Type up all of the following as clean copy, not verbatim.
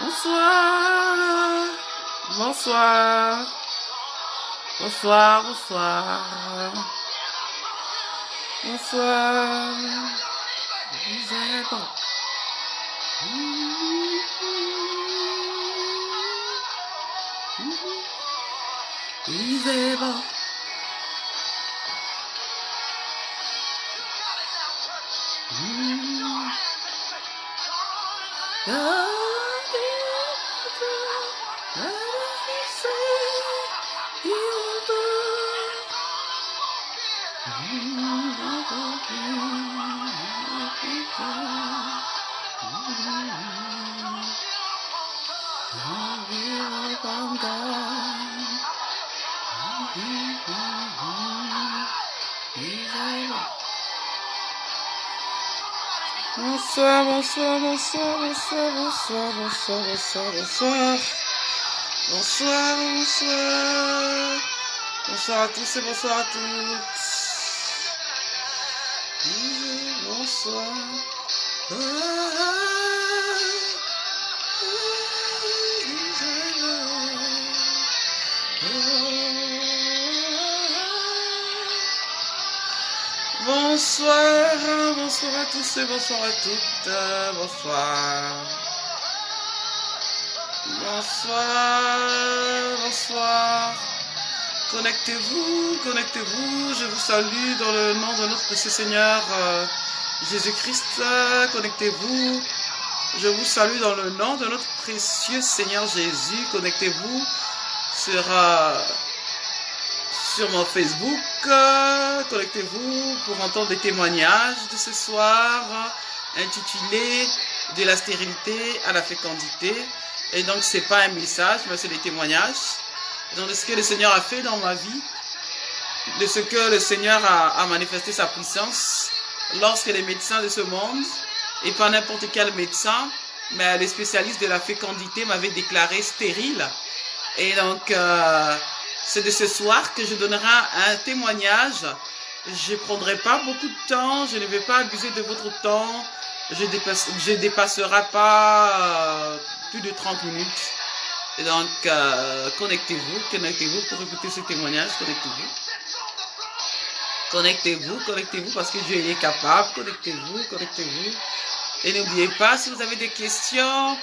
Bonsoir. Bonsoir. Bonsoir, bonsoir. Bonsoir. Vous êtes bon. Vous êtes bon. Bonsoir, bonsoir, bonsoir, bonsoir, bonsoir, bonsoir, bonsoir, bonsoir. Bonsoir, bonsoir. Bonsoir à tous et bonsoir à toutes. Bonsoir. Bonsoir, bonsoir à tous et bonsoir à toutes. Bonsoir. Bonsoir, bonsoir. Connectez-vous, connectez-vous. Je vous salue dans le nom de notre précieux Seigneur Jésus-Christ. Connectez-vous. Je vous salue dans le nom de notre précieux Seigneur Jésus. Connectez-vous sur mon Facebook. Connectez-vous pour entendre des témoignages de ce soir intitulé de la stérilité à la fécondité. Et donc c'est pas un message, mais c'est des témoignages. Donc de ce que le Seigneur a fait dans ma vie, de ce que le Seigneur a manifesté sa puissance lorsque les médecins de ce monde, et pas n'importe quel médecin, mais les spécialistes de la fécondité m'avaient déclaré stérile. Et donc c'est de ce soir que je donnerai un témoignage. Je ne prendrai pas beaucoup de temps, je ne vais pas abuser de votre temps, je dépasserai pas plus de 30 minutes. Et donc, connectez-vous pour écouter ce témoignage, connectez-vous. Connectez-vous parce que Dieu est capable, connectez-vous. Et n'oubliez pas, si vous avez des questions,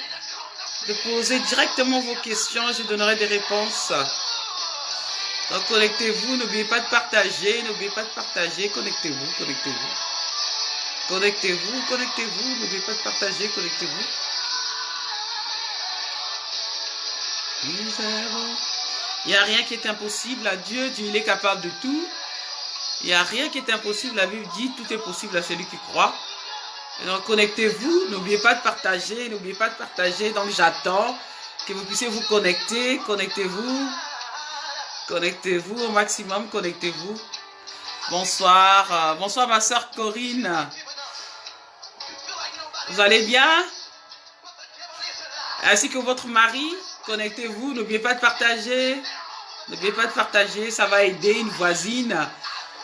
de poser directement vos questions, je donnerai des réponses. Donc, connectez-vous, n'oubliez pas de partager, connectez-vous. N'oubliez pas de partager, connectez-vous. Il n'y a rien qui est impossible à Dieu. Dieu, il est capable de tout. Il n'y a rien qui est impossible. La Bible dit tout est possible à celui qui croit. Et donc, connectez-vous. N'oubliez pas de partager. Donc, j'attends que vous puissiez vous connecter. Connectez-vous au maximum. Connectez-vous. Bonsoir. Bonsoir, ma soeur Corinne. Vous allez bien? Ainsi que votre mari. Connectez-vous, n'oubliez pas de partager. Ça va aider une voisine,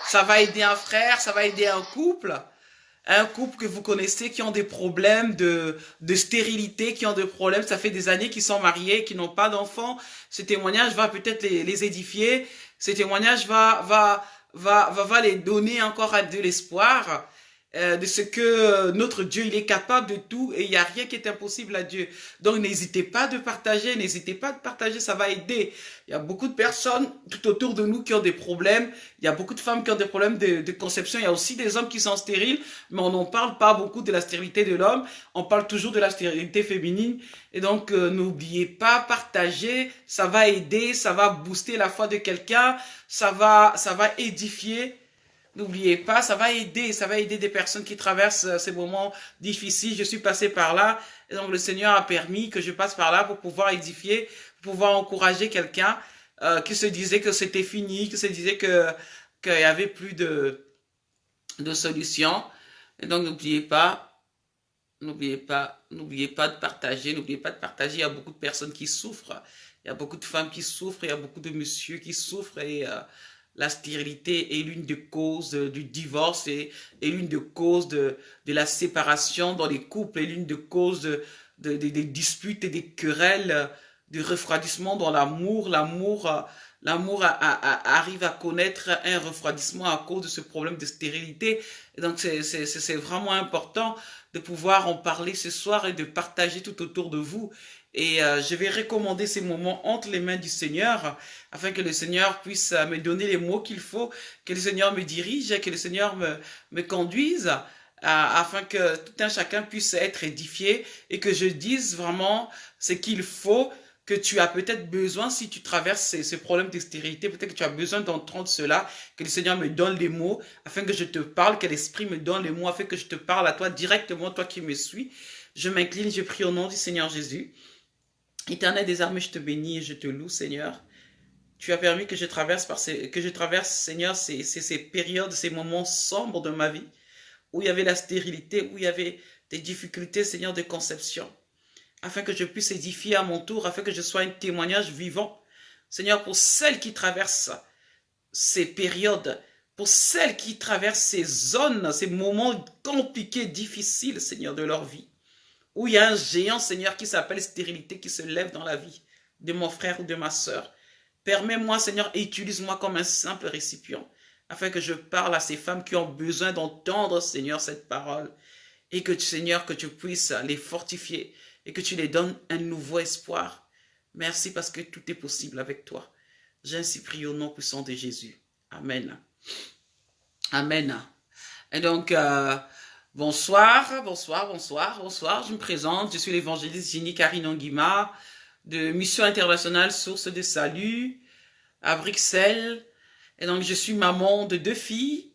ça va aider un frère, ça va aider un couple que vous connaissez qui ont des problèmes de stérilité, qui ont des problèmes, ça fait des années qu'ils sont mariés, qui n'ont pas d'enfants. Ce témoignage va peut-être les édifier. Ce témoignage va les donner encore de l'espoir. De ce que notre Dieu, il est capable de tout et il n'y a rien qui est impossible à Dieu. Donc, n'hésitez pas de partager, ça va aider. Il y a beaucoup de personnes tout autour de nous qui ont des problèmes. Il y a beaucoup de femmes qui ont des problèmes de conception. Il y a aussi des hommes qui sont stériles, mais on n'en parle pas beaucoup de la stérilité de l'homme. On parle toujours de la stérilité féminine. Et donc, n'oubliez pas, partager, ça va aider, ça va booster la foi de quelqu'un, ça va édifier. N'oubliez pas, ça va aider des personnes qui traversent ces moments difficiles. Je suis passé par là, et donc le Seigneur a permis que je passe par là pour pouvoir édifier, pour pouvoir encourager quelqu'un qui se disait que c'était fini, qui se disait qu'il y avait plus de solution. Et donc n'oubliez pas de partager, Il y a beaucoup de personnes qui souffrent, il y a beaucoup de femmes qui souffrent, il y a beaucoup de messieurs qui souffrent et la stérilité est l'une des causes du divorce et l'une des causes de la séparation dans les couples, et l'une des causes des disputes et des querelles, de refroidissement dans l'amour. L'amour arrive à connaître un refroidissement à cause de ce problème de stérilité. Et donc, c'est vraiment important de pouvoir en parler ce soir et de partager tout autour de vous. Et je vais recommander ces moments entre les mains du Seigneur afin que le Seigneur puisse me donner les mots qu'il faut, que le Seigneur me dirige, que le Seigneur me conduise afin que tout un chacun puisse être édifié et que je dise vraiment ce qu'il faut, que tu as peut-être besoin si tu traverses ces problèmes de stérilité, peut-être que tu as besoin d'entendre cela, que le Seigneur me donne les mots afin que je te parle, que l'Esprit me donne les mots afin que je te parle à toi directement, toi qui me suis. Je m'incline, je prie au nom du Seigneur Jésus. Éternel des armées, je te bénis et je te loue, Seigneur. Tu as permis que je traverse, Seigneur, ces périodes, ces moments sombres de ma vie, où il y avait la stérilité, où il y avait des difficultés, Seigneur, de conception, afin que je puisse édifier à mon tour, afin que je sois un témoignage vivant, Seigneur, pour celles qui traversent ces périodes, pour celles qui traversent ces zones, ces moments compliqués, difficiles, Seigneur, de leur vie, où il y a un géant, Seigneur, qui s'appelle stérilité, qui se lève dans la vie de mon frère ou de ma sœur. Permets-moi, Seigneur, et utilise-moi comme un simple récipient, afin que je parle à ces femmes qui ont besoin d'entendre, Seigneur, cette parole, et que, Seigneur, que tu puisses les fortifier, et que tu les donnes un nouveau espoir. Merci parce que tout est possible avec toi. J'ai ainsi prié au nom puissant de Jésus. Amen. Amen. Et donc, bonsoir. Je me présente. Je suis l'évangéliste Jenny Karine Nguima de Mission Internationale Source de Salut à Bruxelles. Et donc, je suis maman de 2 filles.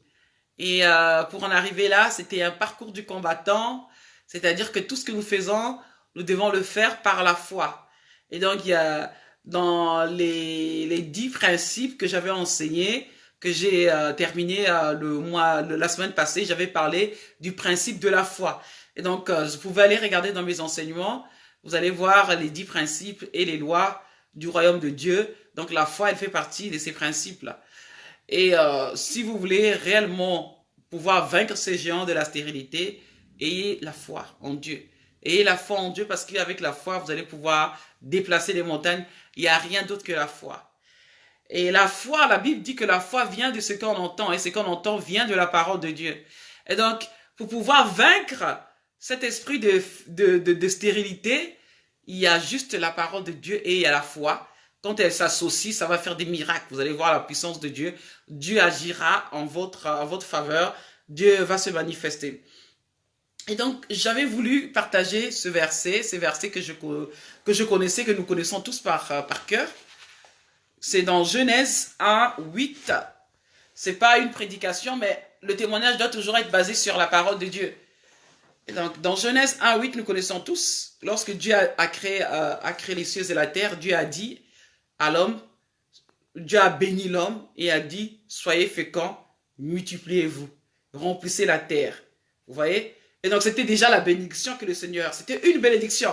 Et pour en arriver là, c'était un parcours du combattant. C'est-à-dire que tout ce que nous faisons, nous devons le faire par la foi. Et donc, il y a dans les 10 principes que j'avais enseignés, que j'ai terminé la semaine passée, j'avais parlé du principe de la foi. Et donc, vous pouvez aller regarder dans mes enseignements, vous allez voir les 10 principes et les lois du royaume de Dieu. Donc, la foi, elle fait partie de ces principes-là. Et si vous voulez réellement pouvoir vaincre ces géants de la stérilité, ayez la foi en Dieu. Ayez la foi en Dieu parce qu'avec la foi, vous allez pouvoir déplacer les montagnes. Il n'y a rien d'autre que la foi. Et la foi, la Bible dit que la foi vient de ce qu'on entend. Et ce qu'on entend vient de la parole de Dieu. Et donc, pour pouvoir vaincre cet esprit de stérilité, il y a juste la parole de Dieu et il y a la foi. Quand elle s'associe, ça va faire des miracles. Vous allez voir la puissance de Dieu. Dieu agira en votre faveur. Dieu va se manifester. Et donc, j'avais voulu partager ces versets que je connaissais, que nous connaissons tous par cœur. C'est dans Genèse 1, 8. C'est pas une prédication, mais le témoignage doit toujours être basé sur la parole de Dieu. Et donc, dans Genèse 1, 8, nous connaissons tous, lorsque Dieu a créé les cieux et la terre, Dieu a dit à l'homme, Dieu a béni l'homme et a dit, soyez féconds, multipliez-vous, remplissez la terre. Vous voyez? Et donc, c'était déjà la bénédiction que le Seigneur, c'était une bénédiction.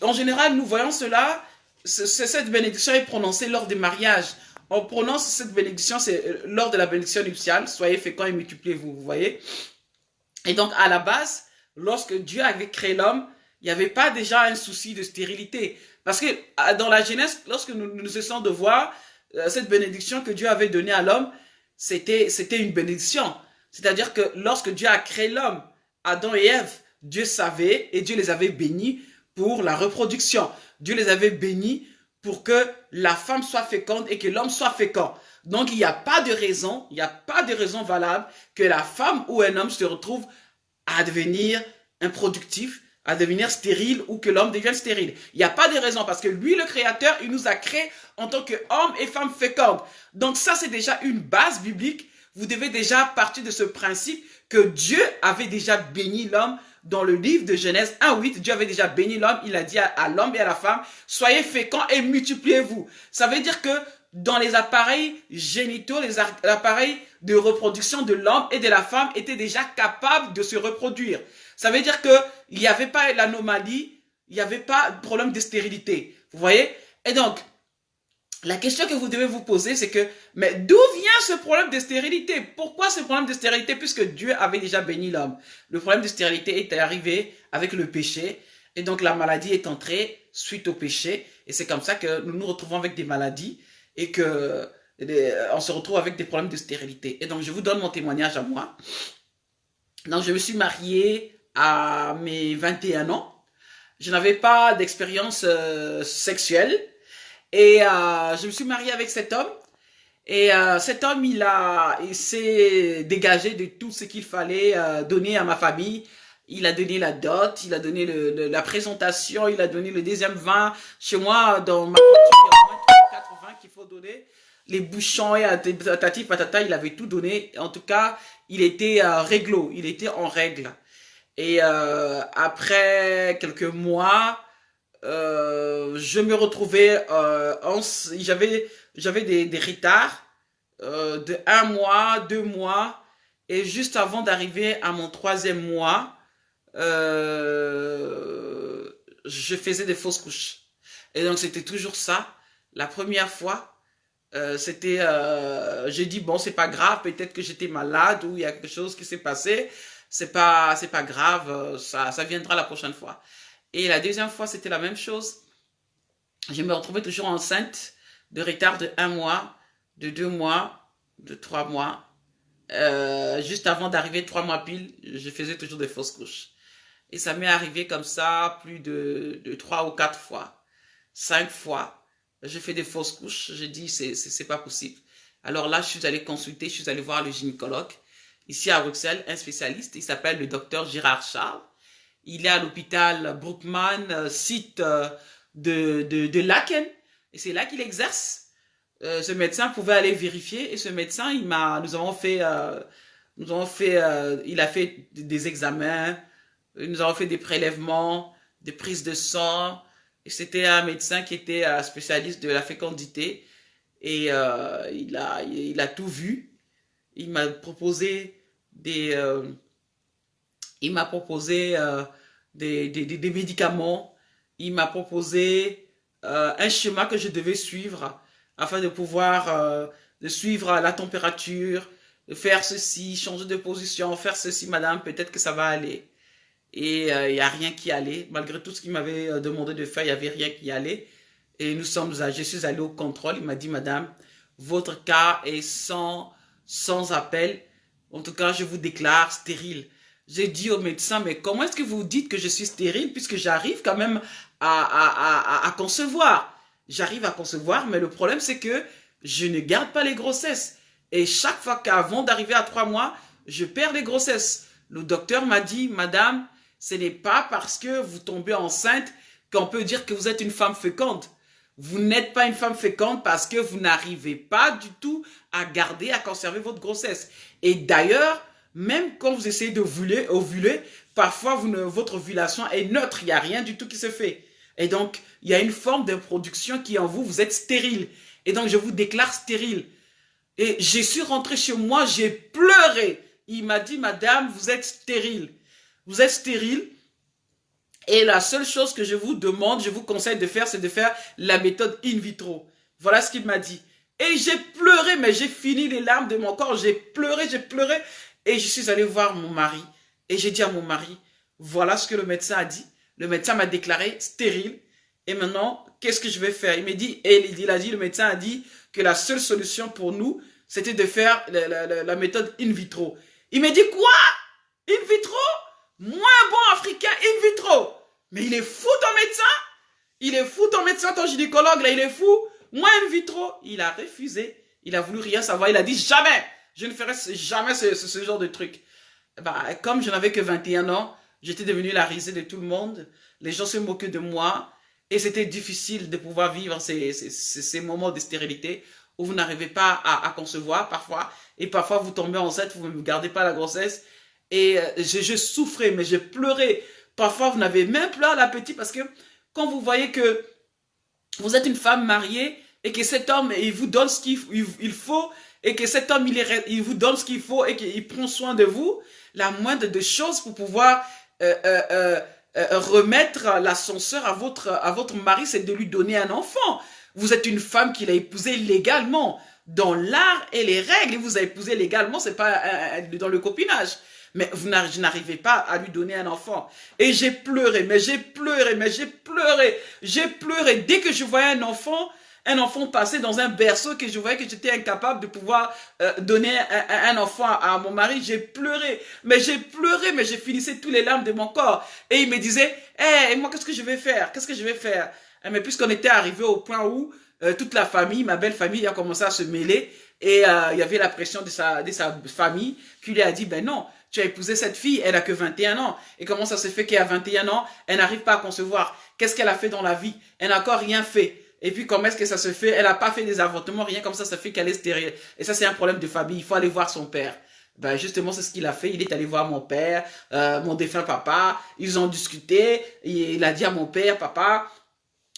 En général, nous voyons cela, cette bénédiction est prononcée lors des mariages. On prononce cette bénédiction, c'est lors de la bénédiction nuptiale, soyez féconds et multipliez-vous, vous voyez? Et donc, à la base, lorsque Dieu avait créé l'homme, il n'y avait pas déjà un souci de stérilité. Parce que dans la Genèse, lorsque nous cessons de voir cette bénédiction que Dieu avait donnée à l'homme, c'était une bénédiction. C'est-à-dire que lorsque Dieu a créé l'homme, Adam et Ève, Dieu savait et Dieu les avait bénis pour la reproduction. Dieu les avait bénis pour que la femme soit féconde et que l'homme soit fécond. Donc, il n'y a pas de raison valable que la femme ou un homme se retrouve à devenir improductif, à devenir stérile ou que l'homme devienne stérile. Il n'y a pas de raison parce que lui, le Créateur, il nous a créés en tant qu'hommes et femmes fécondes. Donc, ça, c'est déjà une base biblique. Vous devez déjà partir de ce principe que Dieu avait déjà béni l'homme. Dans le livre de Genèse 1:8, Dieu avait déjà béni l'homme. Il a dit à l'homme et à la femme, soyez féconds et multipliez-vous. Ça veut dire que dans les appareils génitaux, les appareils de reproduction de l'homme et de la femme étaient déjà capables de se reproduire. Ça veut dire qu'il n'y avait pas l'anomalie, il n'y avait pas de problème de stérilité. Vous voyez? Et donc, la question que vous devez vous poser, c'est que, mais d'où vient ce problème de stérilité? Pourquoi ce problème de stérilité? Puisque Dieu avait déjà béni l'homme. Le problème de stérilité est arrivé avec le péché. Et donc, la maladie est entrée suite au péché. Et c'est comme ça que nous nous retrouvons avec des maladies et que on se retrouve avec des problèmes de stérilité. Et donc, je vous donne mon témoignage à moi. Donc, je me suis mariée à mes 21 ans. Je n'avais pas d'expérience sexuelle. Et je me suis mariée avec cet homme. Et cet homme, il s'est dégagé de tout ce qu'il fallait donner à ma famille. Il a donné la dot, il a donné la présentation, il a donné le deuxième vin. Chez moi, dans ma culture, il y a au moins 3 ou 4 vins qu'il faut donner. Les bouchons et patati patata, il avait tout donné. En tout cas, il était réglo, il était en règle. Et après quelques mois, je me retrouvais, j'avais des retards de 1 mois, 2 mois, et juste avant d'arriver à mon 3e mois, je faisais des fausses couches. Et donc c'était toujours ça. La première fois, j'ai dit bon c'est pas grave, peut-être que j'étais malade ou il y a quelque chose qui s'est passé. C'est pas grave, ça viendra la prochaine fois. Et la deuxième fois c'était la même chose. Je me retrouvais toujours enceinte de retard de 1 mois, de 2 mois, de 3 mois. Juste avant d'arriver 3 mois pile, je faisais toujours des fausses couches. Et ça m'est arrivé comme ça plus de 3 ou 4 fois, 5 fois. J'ai fait des fausses couches. J'ai dit, c'est pas possible. Alors là, je suis allé consulter, je suis allé voir le gynécologue. Ici à Bruxelles, un spécialiste, il s'appelle le docteur Gérard Charles. Il est à l'hôpital Brookman, site de Laken. Et c'est là qu'il exerce. Ce médecin pouvait aller vérifier. Et ce médecin, il a fait des examens. Nous avons fait des prélèvements, des prises de sang. Et c'était un médecin qui était spécialiste de la fécondité. Et il a tout vu. Il m'a proposé des médicaments. Il m'a proposé un schéma que je devais suivre afin de pouvoir de suivre la température, de faire ceci, changer de position, faire ceci, madame, peut-être que ça va aller. Et il n'y a rien qui allait. Malgré tout ce qu'il m'avait demandé de faire, il n'y avait rien qui allait. Et je suis allé au contrôle. Il m'a dit, madame, votre cas est sans appel. En tout cas, je vous déclare stérile. J'ai dit au médecin, mais comment est-ce que vous dites que je suis stérile puisque j'arrive quand même à concevoir. J'arrive à concevoir, mais le problème c'est que je ne garde pas les grossesses. Et chaque fois qu'avant d'arriver à 3 mois, je perds les grossesses. Le docteur m'a dit, madame, ce n'est pas parce que vous tombez enceinte qu'on peut dire que vous êtes une femme féconde. Vous n'êtes pas une femme féconde parce que vous n'arrivez pas du tout à garder, à conserver votre grossesse. Et d'ailleurs, même quand vous essayez d'ovuler, parfois votre ovulation est neutre, il n'y a rien du tout qui se fait. Et donc, il y a une forme de production qui est en vous, vous êtes stérile. Et donc, je vous déclare stérile. Et je suis rentré chez moi, j'ai pleuré. Il m'a dit, madame, vous êtes stérile. Vous êtes stérile. Et la seule chose que je vous demande, je vous conseille de faire, c'est de faire la méthode in vitro. Voilà ce qu'il m'a dit. Et j'ai pleuré, mais j'ai fini les larmes de mon corps. J'ai pleuré. Et je suis allé voir mon mari. Et j'ai dit à mon mari, voilà ce que le médecin a dit. Le médecin m'a déclaré stérile. Et maintenant, qu'est-ce que je vais faire? Il m'a dit, le médecin a dit que la seule solution pour nous, c'était de faire la méthode in vitro. Il m'a dit, quoi? In vitro? Moins bon africain, in vitro. Mais il est fou ton médecin. Il est fou ton médecin, ton gynécologue, là, il est fou. Moins in vitro. Il a refusé. Il a voulu rien savoir. Il a dit, jamais. Je ne ferai jamais ce genre de truc. Bah, comme je n'avais que 21 ans, j'étais devenue la risée de tout le monde. Les gens se moquaient de moi. Et c'était difficile de pouvoir vivre ces moments de stérilité où vous n'arrivez pas à concevoir parfois. Et parfois, vous tombez enceinte, vous ne gardez pas la grossesse. Et je souffrais, mais je pleurais. Parfois, vous n'avez même plus l'appétit parce que quand vous voyez que vous êtes une femme mariée et que cet homme, il vous donne ce qu'il faut et que cet homme, il vous donne ce qu'il faut et qu'il prend soin de vous, la moindre des choses pour pouvoir remettre l'ascenseur à votre mari, c'est de lui donner un enfant. Vous êtes une femme qu'il a épousée légalement, dans l'art et les règles. Et vous avez épousé légalement, c'est pas dans le copinage. mais je n'arrivais pas à lui donner un enfant. Et j'ai pleuré, mais j'ai pleuré, mais j'ai pleuré, j'ai pleuré. Dès que je voyais un enfant passer dans un berceau, que je voyais que j'étais incapable de pouvoir donner un enfant à mon mari, j'ai pleuré, mais je finissais tous les larmes de mon corps. Et il me disait, hey, moi, qu'est-ce que je vais faire? Qu'est-ce que je vais faire? Mais puisqu'on était arrivé au point où toute la famille, ma belle famille, a commencé à se mêler, et il y avait la pression de sa famille qui lui a dit, ben non, tu as épousé cette fille, elle a que 21 ans. Et comment ça se fait qu'à 21 ans, elle n'arrive pas à concevoir? Qu'est-ce qu'elle a fait dans la vie? Elle n'a encore rien fait. Et puis, comment est-ce que ça se fait? Elle n'a pas fait des avortements, rien comme ça fait qu'elle est stérile. Et ça, c'est un problème de famille. Il faut aller voir son père. Ben, justement, c'est ce qu'il a fait. Il est allé voir mon père, mon défunt papa. Ils ont discuté. Il a dit à mon père, papa,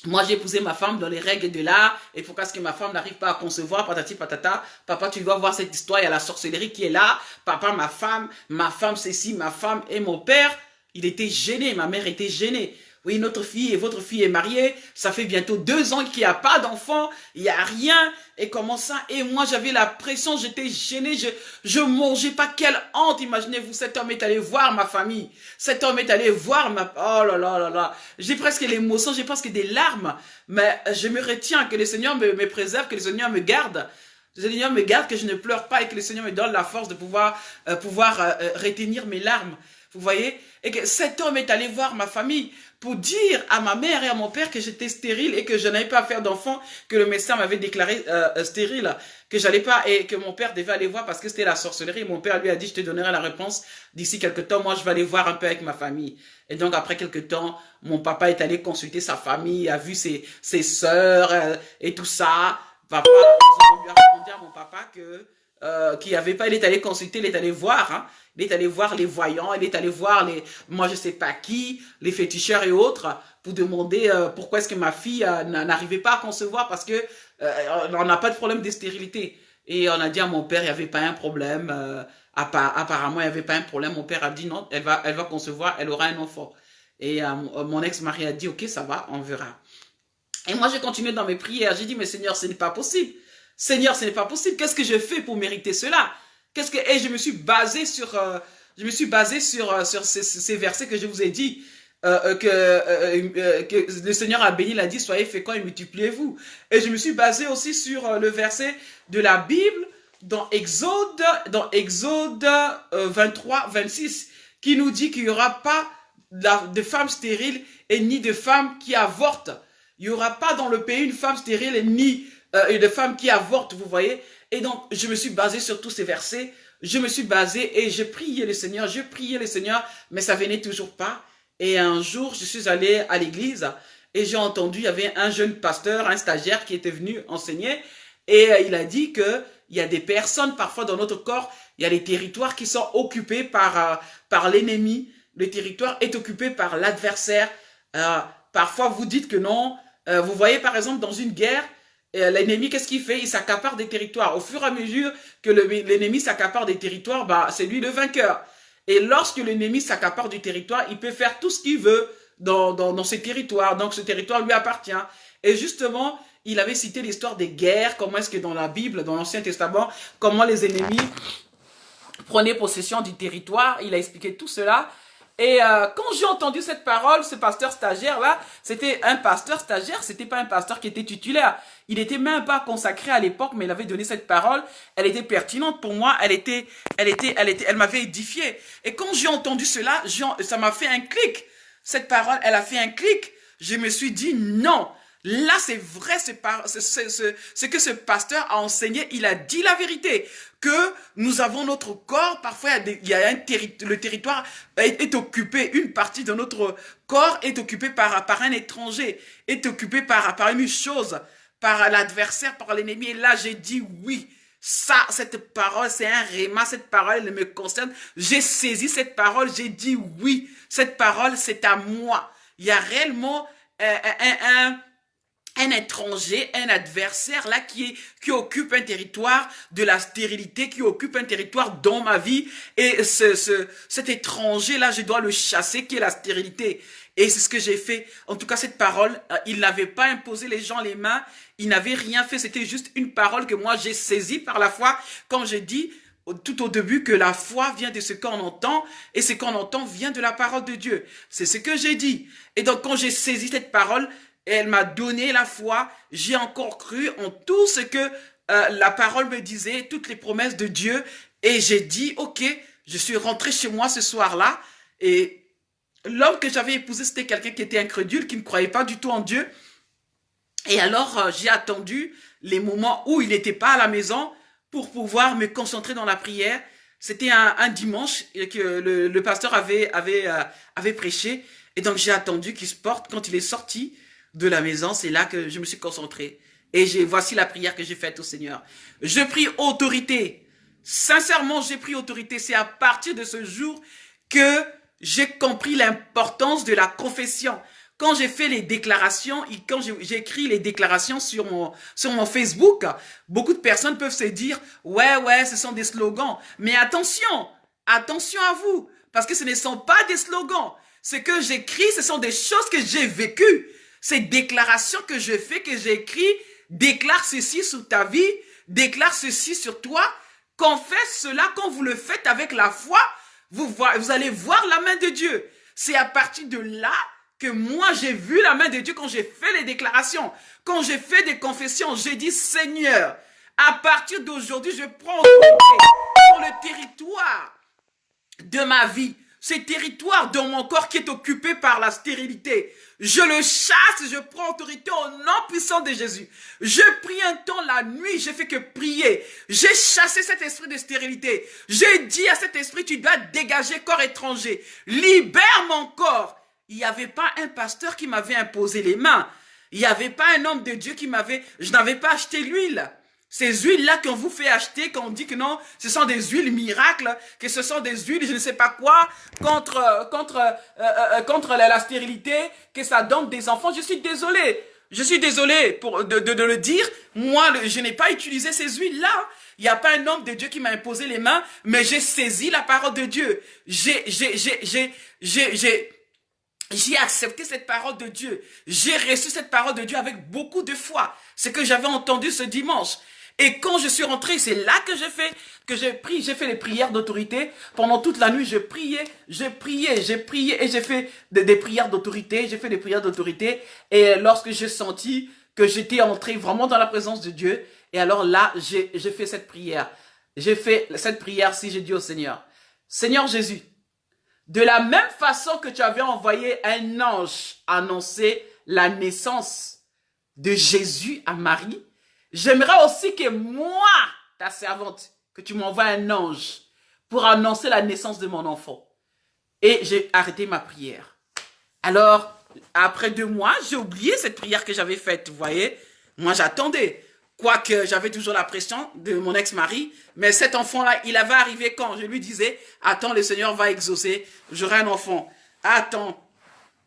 moi, j'ai épousé ma femme dans les règles de l'art, et pourquoi est-ce que ma femme n'arrive pas à concevoir, patati patata, papa, tu dois voir cette histoire, il y a la sorcellerie qui est là, papa, ma femme, c'est ci, ma femme, et mon père, il était gêné, ma mère était gênée. Oui, notre fille et votre fille est mariée, ça fait bientôt 2 ans qu'il n'y a pas d'enfant, il n'y a rien, et comment ça? Et moi, j'avais la pression, j'étais gêné, je mangeais pas, quelle honte, imaginez-vous, cet homme est allé voir ma famille, cet homme est allé voir ma... Oh là là là là, j'ai presque l'émotion, j'ai presque des larmes, mais je me retiens, que le Seigneur me préserve, que le Seigneur me garde, que le Seigneur me garde, que je ne pleure pas, et que le Seigneur me donne la force de pouvoir retenir mes larmes. Vous voyez? Et que cet homme est allé voir ma famille pour dire à ma mère et à mon père que j'étais stérile et que je n'avais pas à faire d'enfant, que le médecin m'avait déclaré stérile, que j'allais pas, et que mon père devait aller voir parce que c'était la sorcellerie. Mon père lui a dit, je te donnerai la réponse d'ici quelques temps, moi je vais aller voir un peu avec ma famille. Et donc après quelques temps, mon papa est allé consulter sa famille, a vu ses sœurs et tout ça. Papa, on lui a répondu à mon papa que qui avait pas, il est allé consulter, il est allé voir, hein, il est allé voir les voyants, il est allé voir moi je sais pas qui, les féticheurs et autres, pour demander pourquoi est-ce que ma fille n'arrivait pas à concevoir, parce que on n'a pas de problème de stérilité. Et on a dit à mon père, il n'y avait pas un problème, apparemment il n'y avait pas un problème. Mon père a dit non, elle va concevoir, elle aura un enfant. Et mon ex-mari a dit ok, ça va, on verra. Et moi j'ai continué dans mes prières, j'ai dit mais Seigneur, ce n'est pas possible. Seigneur, ce n'est pas possible. Qu'est-ce que je fais pour mériter cela? Et je me suis basé sur, sur ces versets que je vous ai dit, que le Seigneur a béni, il a dit, soyez féconds et multipliez-vous. Et je me suis basé aussi sur le verset de la Bible dans Exode 23, 26, qui nous dit qu'il n'y aura pas de femmes stériles et ni de femmes qui avortent. Il n'y aura pas dans le pays une femme stérile ni de femmes qui avortent, vous voyez. Et donc, je me suis basé sur tous ces versets. Je me suis basé et j'ai prié le Seigneur, mais ça venait toujours pas. Et un jour, je suis allé à l'église et j'ai entendu, il y avait un jeune pasteur, un stagiaire qui était venu enseigner et il a dit que il y a des personnes, parfois dans notre corps, il y a des territoires qui sont occupés par l'ennemi. Le territoire est occupé par l'adversaire. Parfois, vous dites que non. Vous voyez, par exemple, dans une guerre, l'ennemi, qu'est-ce qu'il fait? Il s'accapare des territoires. Au fur et à mesure que l'ennemi s'accapare des territoires, bah, c'est lui le vainqueur. Et lorsque l'ennemi s'accapare du territoire, il peut faire tout ce qu'il veut dans ces territoires. Donc, ce territoire lui appartient. Et justement, il avait cité l'histoire des guerres. Comment est-ce que dans la Bible, dans l'Ancien Testament, comment les ennemis prenaient possession du territoire. Il a expliqué tout cela. Et quand j'ai entendu cette parole, ce pasteur stagiaire-là, c'était un pasteur stagiaire, c'était pas un pasteur qui était titulaire. Il n'était même pas consacré à l'époque, mais il avait donné cette parole. Elle était pertinente pour moi, elle m'avait édifié. Et quand j'ai entendu cela, ça m'a fait un clic. Cette parole, elle a fait un clic. Je me suis dit non. Là, c'est vrai, ce que ce pasteur a enseigné, il a dit la vérité, que nous avons notre corps, parfois le territoire est occupé, une partie de notre corps est occupée par un étranger, est occupée par une chose, par l'adversaire, par l'ennemi. Et là, j'ai dit oui. Cette parole, c'est un réma, cette parole, elle me concerne. J'ai saisi cette parole, j'ai dit oui, cette parole, c'est à moi. Il y a réellement un étranger, un adversaire là qui occupe un territoire de la stérilité, qui occupe un territoire dans ma vie. Et cet étranger là, je dois le chasser, qui est la stérilité. Et c'est ce que j'ai fait. En tout cas, cette parole, il n'avait pas imposé les gens les mains, il n'avait rien fait. C'était juste une parole que moi j'ai saisie par la foi. Comme j'ai dit, tout au début que la foi vient de ce qu'on entend et ce qu'on entend vient de la parole de Dieu. C'est ce que j'ai dit. Et donc quand j'ai saisi cette parole, elle m'a donné la foi, j'ai encore cru en tout ce que la parole me disait, toutes les promesses de Dieu et j'ai dit ok, je suis rentré chez moi ce soir-là et l'homme que j'avais épousé c'était quelqu'un qui était incrédule, qui ne croyait pas du tout en Dieu et alors j'ai attendu les moments où il n'était pas à la maison pour pouvoir me concentrer dans la prière. C'était un dimanche que le pasteur avait prêché. Et donc, j'ai attendu qu'il se porte. Quand il est sorti de la maison, c'est là que je me suis concentré. Et voici la prière que j'ai faite au Seigneur. Je prie autorité. Sincèrement, j'ai pris autorité. C'est à partir de ce jour que j'ai compris l'importance de la confession. Quand j'ai fait les déclarations, quand j'ai écrit les déclarations sur mon Facebook, beaucoup de personnes peuvent se dire, ouais, ce sont des slogans. Mais attention à vous, parce que ce ne sont pas des slogans. Ce que j'écris, ce sont des choses que j'ai vécues. Ces déclarations que je fais, que j'ai écrites, déclare ceci sur ta vie, déclare ceci sur toi. Confesse cela quand vous le faites avec la foi, vous allez voir la main de Dieu. C'est à partir de là que moi, j'ai vu la main de Dieu quand j'ai fait les déclarations, quand j'ai fait des confessions. J'ai dit, Seigneur, à partir d'aujourd'hui, je prends autorité sur le territoire de ma vie, ce territoire de mon corps qui est occupé par la stérilité. Je le chasse, je prends autorité au nom puissant de Jésus. Je prie un temps la nuit, j'ai fait que prier. J'ai chassé cet esprit de stérilité. J'ai dit à cet esprit, tu dois dégager corps étranger. Libère mon corps. Il n'y avait pas un pasteur qui m'avait imposé les mains. Il n'y avait pas un homme de Dieu qui m'avait... Je n'avais pas acheté l'huile. Ces huiles-là qu'on vous fait acheter, qu'on dit que non, ce sont des huiles miracles, que ce sont des huiles, je ne sais pas quoi, contre la stérilité, que ça donne des enfants. Je suis désolé. Je suis désolé de le dire. Moi, je n'ai pas utilisé ces huiles-là. Il n'y a pas un homme de Dieu qui m'a imposé les mains, mais j'ai saisi la parole de Dieu. J'ai accepté cette parole de Dieu. J'ai reçu cette parole de Dieu avec beaucoup de foi. Ce que j'avais entendu ce dimanche. Et quand je suis rentré, c'est là que j'ai fait les prières d'autorité. Pendant toute la nuit, j'ai prié et j'ai fait des prières d'autorité. J'ai fait des prières d'autorité. Et lorsque j'ai senti que j'étais entré vraiment dans la présence de Dieu, et alors là, j'ai fait cette prière. J'ai fait cette prière si j'ai dit au Seigneur, Seigneur Jésus, de la même façon que tu avais envoyé un ange annoncer la naissance de Jésus à Marie, j'aimerais aussi que moi, ta servante, que tu m'envoies un ange pour annoncer la naissance de mon enfant. Et j'ai arrêté ma prière. Alors, après 2 mois, j'ai oublié cette prière que j'avais faite, vous voyez. Moi, j'attendais. Quoique j'avais toujours la pression de mon ex-mari, mais cet enfant-là, il avait arrivé quand je lui disais, attends, le Seigneur va exaucer, j'aurai un enfant. Attends,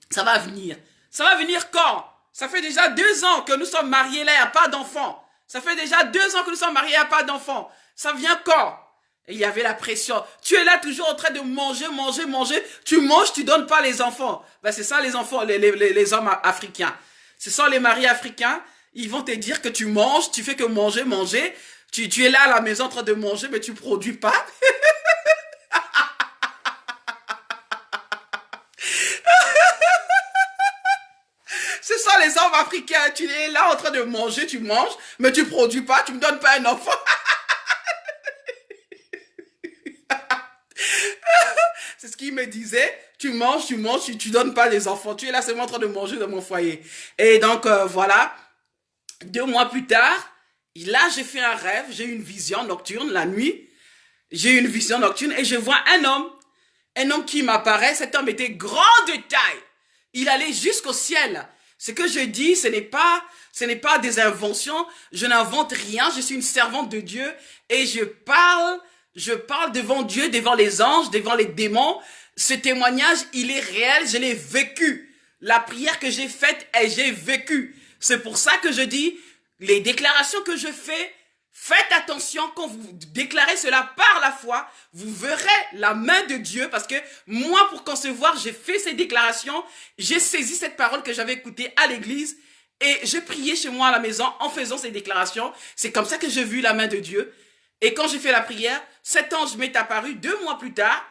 ça va venir. Ça va venir quand? Ça fait déjà 2 ans que nous sommes mariés là, il n'y a pas d'enfant. Ça fait déjà 2 ans que nous sommes mariés, il n'y a pas d'enfant. Ça vient quand? Et il y avait la pression. Tu es là toujours en train de manger. Tu manges, tu donnes pas les enfants. Ben, c'est ça les enfants, les hommes africains. Ce sont les maris africains. Ils vont te dire que tu manges, tu fais que manger. Tu es là à la maison en train de manger, mais tu produis pas. Ce sont les hommes africains. Tu es là en train de manger, tu manges, mais tu produis pas, tu me donnes pas un enfant. C'est ce qu'il me disait. Tu manges, tu donnes pas les enfants. Tu es là seulement en train de manger dans mon foyer. Et donc, voilà. 2 mois plus tard, là, j'ai fait un rêve. J'ai eu une vision nocturne la nuit. J'ai eu une vision nocturne et je vois un homme qui m'apparaît. Cet homme était grand de taille. Il allait jusqu'au ciel. Ce que je dis, ce n'est pas des inventions. Je n'invente rien. Je suis une servante de Dieu et je parle devant Dieu, devant les anges, devant les démons. Ce témoignage, il est réel. Je l'ai vécu. La prière que j'ai faite, j'ai vécu. C'est pour ça que je dis, les déclarations que je fais, faites attention quand vous déclarez cela par la foi, vous verrez la main de Dieu parce que moi, pour concevoir, j'ai fait ces déclarations, j'ai saisi cette parole que j'avais écoutée à l'église et j'ai prié chez moi à la maison en faisant ces déclarations. C'est comme ça que j'ai vu la main de Dieu. Et quand j'ai fait la prière, cet ange m'est apparu 2 mois plus tard.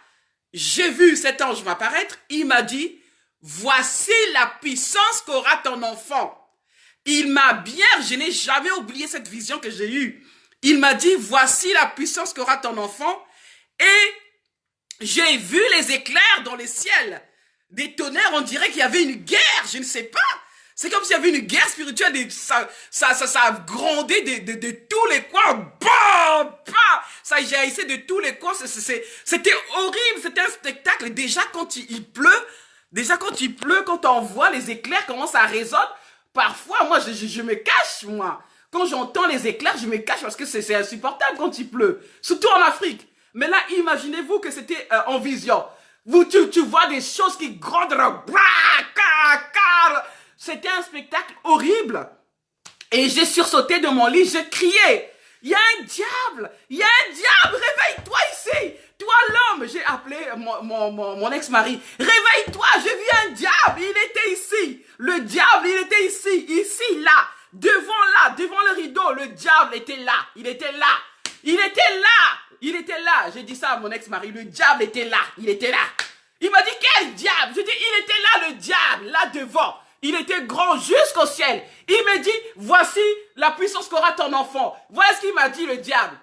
J'ai vu cet ange m'apparaître. Il m'a dit, voici la puissance qu'aura ton enfant. Il m'a bien, je n'ai jamais oublié cette vision que j'ai eue. Il m'a dit, voici la puissance qu'aura ton enfant. Et j'ai vu les éclairs dans le ciel. Des tonnerres, on dirait qu'il y avait une guerre, je ne sais pas. C'est comme s'il y avait une guerre spirituelle, ça a grondé de tous les coins. Bam, bam, ça jaillissait de tous les coins. C'était horrible, c'était un spectacle. Déjà quand il pleut, quand on voit les éclairs, comment ça résonne, parfois, moi, je me cache, moi. Quand j'entends les éclairs, je me cache parce que c'est insupportable quand il pleut. Surtout en Afrique. Mais là, imaginez-vous que c'était en vision. Tu vois des choses qui grondent. C'était un spectacle horrible. Et j'ai sursauté de mon lit, je criais. Il y a un diable, réveille-toi ici. Toi l'homme, j'ai appelé mon ex-mari. Réveille-toi, j'ai vu un diable, il était ici. Le diable, il était ici, là. Devant le rideau, le diable était là. Il était là. J'ai dit ça à mon ex-mari, le diable était là. Il m'a dit, quel diable? J'ai dit, il était là, le diable, là devant. Il était grand jusqu'au ciel. Il me dit, voici la puissance qu'aura ton enfant. Voilà ce qu'il m'a dit, le diable.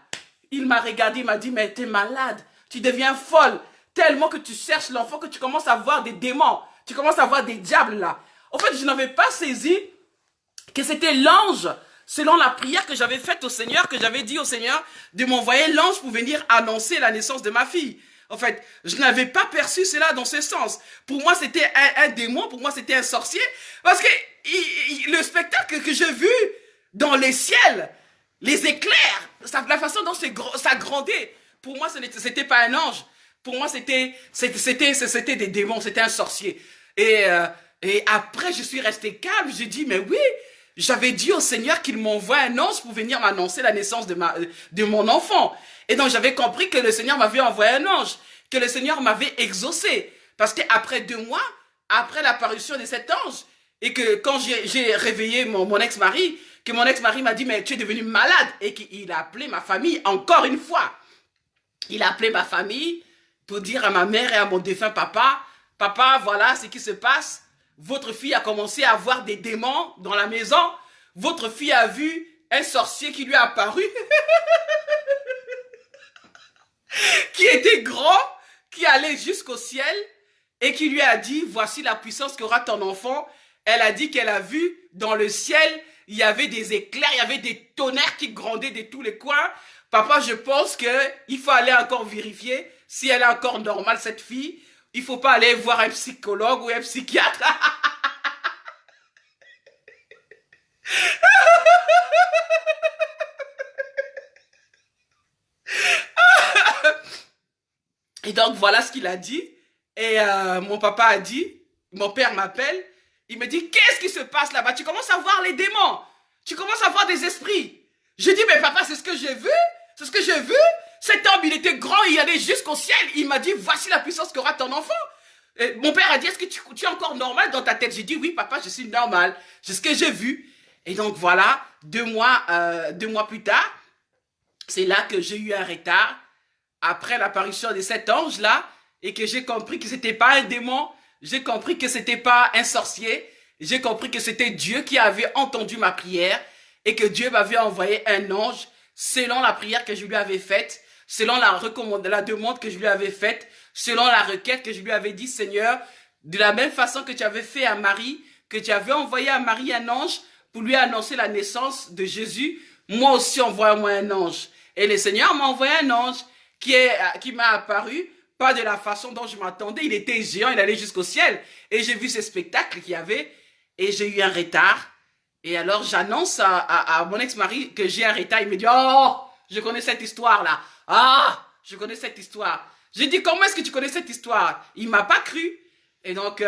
Il m'a regardé, il m'a dit, mais t'es malade. Tu deviens folle. Tellement que tu cherches l'enfant que tu commences à voir des démons. Tu commences à voir des diables là. En fait, je n'avais pas saisi que c'était l'ange. Selon la prière que j'avais faite au Seigneur, que j'avais dit au Seigneur de m'envoyer l'ange pour venir annoncer la naissance de ma fille. En fait, je n'avais pas perçu cela dans ce sens. Pour moi, c'était un démon, pour moi, c'était un sorcier. Parce que le spectacle que j'ai vu dans les ciels, les éclairs, la façon dont ça grandait, pour moi, ce n'était pas un ange. Pour moi, c'était des démons, c'était un sorcier. Et après, je suis resté calme, j'ai dit, mais oui, j'avais dit au Seigneur qu'il m'envoie un ange pour venir m'annoncer la naissance de mon enfant. Et donc, j'avais compris que le Seigneur m'avait envoyé un ange, que le Seigneur m'avait exaucé. Parce qu'après 2 mois, après l'apparition de cet ange, et que quand j'ai réveillé mon ex-mari, que mon ex-mari m'a dit, mais tu es devenu malade, et qu'il a appelé ma famille encore une fois. Il a appelé ma famille pour dire à ma mère et à mon défunt papa, papa, voilà ce qui se passe. Votre fille a commencé à voir des démons dans la maison. Votre fille a vu un sorcier qui lui a apparu. Qui était grand, qui allait jusqu'au ciel et qui lui a dit, voici la puissance qu'aura ton enfant. Elle a dit qu'elle a vu dans le ciel, il y avait des éclairs, il y avait des tonnerres qui grondaient de tous les coins. Papa, je pense qu'il faut aller encore vérifier si elle est encore normale, cette fille. Il ne faut pas aller voir un psychologue ou un psychiatre. Et donc, voilà ce qu'il a dit. Et mon papa a dit, mon père m'appelle, il me dit, qu'est-ce qui se passe là-bas? Tu commences à voir les démons. Tu commences à voir des esprits. Je dis, mais papa, c'est ce que j'ai vu. C'est ce que j'ai vu. Cet homme, il était grand, il allait jusqu'au ciel. Il m'a dit, voici la puissance qu'aura ton enfant. Et mon père a dit, est-ce que tu es encore normal dans ta tête? J'ai dit, oui, papa, je suis normal. C'est ce que j'ai vu. Et donc, voilà, 2 mois plus tard, c'est là que j'ai eu un retard. Après l'apparition de cet ange-là, et que j'ai compris que c'était pas un démon, j'ai compris que c'était pas un sorcier, j'ai compris que c'était Dieu qui avait entendu ma prière, et que Dieu m'avait envoyé un ange, selon la prière que je lui avais faite, selon la demande que je lui avais faite, selon la requête que je lui avais dit, Seigneur, de la même façon que tu avais fait à Marie, que tu avais envoyé à Marie un ange pour lui annoncer la naissance de Jésus, moi aussi envoie-moi un ange. Et le Seigneur m'a envoyé un ange qui m'a apparu, pas de la façon dont je m'attendais, il était géant, il allait jusqu'au ciel. Et j'ai vu ce spectacle qu'il y avait, et j'ai eu un retard. Et alors j'annonce à mon ex-mari que j'ai un retard, il me dit, oh, je connais cette histoire-là. Ah, je connais cette histoire. J'ai dit, comment est-ce que tu connais cette histoire? Il m'a pas cru. Et donc,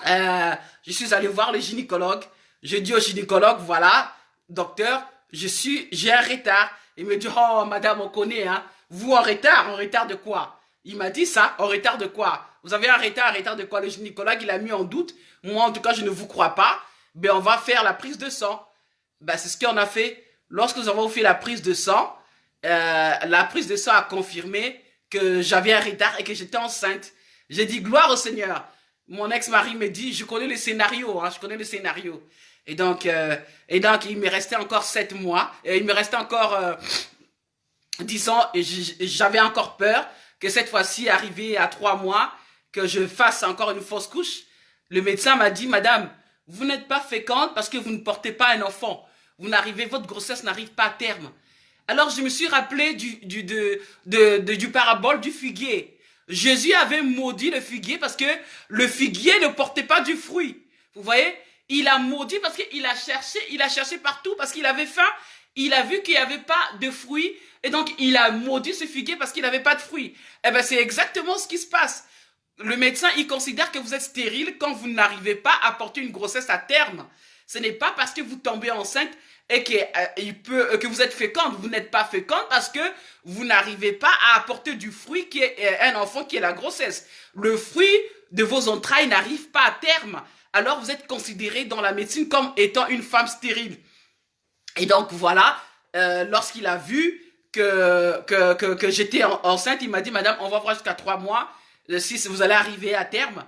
je suis allé voir le gynécologue. Je dis au gynécologue, voilà, docteur, j'ai un retard. Il me dit, oh, madame, on connaît, hein. Vous en retard de quoi? Il m'a dit ça, en retard de quoi? Vous avez un retard de quoi? Le gynécologue, il a mis en doute. Moi, en tout cas, je ne vous crois pas. Ben, on va faire la prise de sang. Ben, c'est ce qu'on a fait. Lorsque nous avons fait la prise de sang, la prise de sang a confirmé que j'avais un retard et que j'étais enceinte. J'ai dit gloire au Seigneur. Mon ex-mari me dit, je connais le scénario, hein, je connais le scénario. Et donc, il me restait encore 7 mois, et il me restait encore 10 ans, et j'avais encore peur que cette fois-ci, arrivé à 3 mois, que je fasse encore une fausse couche. Le médecin m'a dit, madame, vous n'êtes pas féconde parce que vous ne portez pas un enfant. Votre grossesse n'arrive pas à terme. Alors je me suis rappelé du parabole du figuier. Jésus avait maudit le figuier parce que le figuier ne portait pas du fruit. Vous voyez? Il a maudit parce qu'il a cherché partout parce qu'il avait faim. Il a vu qu'il n'y avait pas de fruits et donc il a maudit ce figuier parce qu'il n'avait pas de fruits. Eh bien, c'est exactement ce qui se passe. Le médecin, il considère que vous êtes stérile quand vous n'arrivez pas à porter une grossesse à terme. Ce n'est pas parce que vous tombez enceinte et que vous êtes féconde. Vous n'êtes pas féconde parce que vous n'arrivez pas à apporter du fruit qui est un enfant qui est la grossesse. Le fruit de vos entrailles n'arrive pas à terme. Alors vous êtes considéré dans la médecine comme étant une femme stérile. Et donc voilà, lorsqu'il a vu que j'étais enceinte, il m'a dit, madame, on va voir jusqu'à 3 mois. Si vous allez arriver à terme,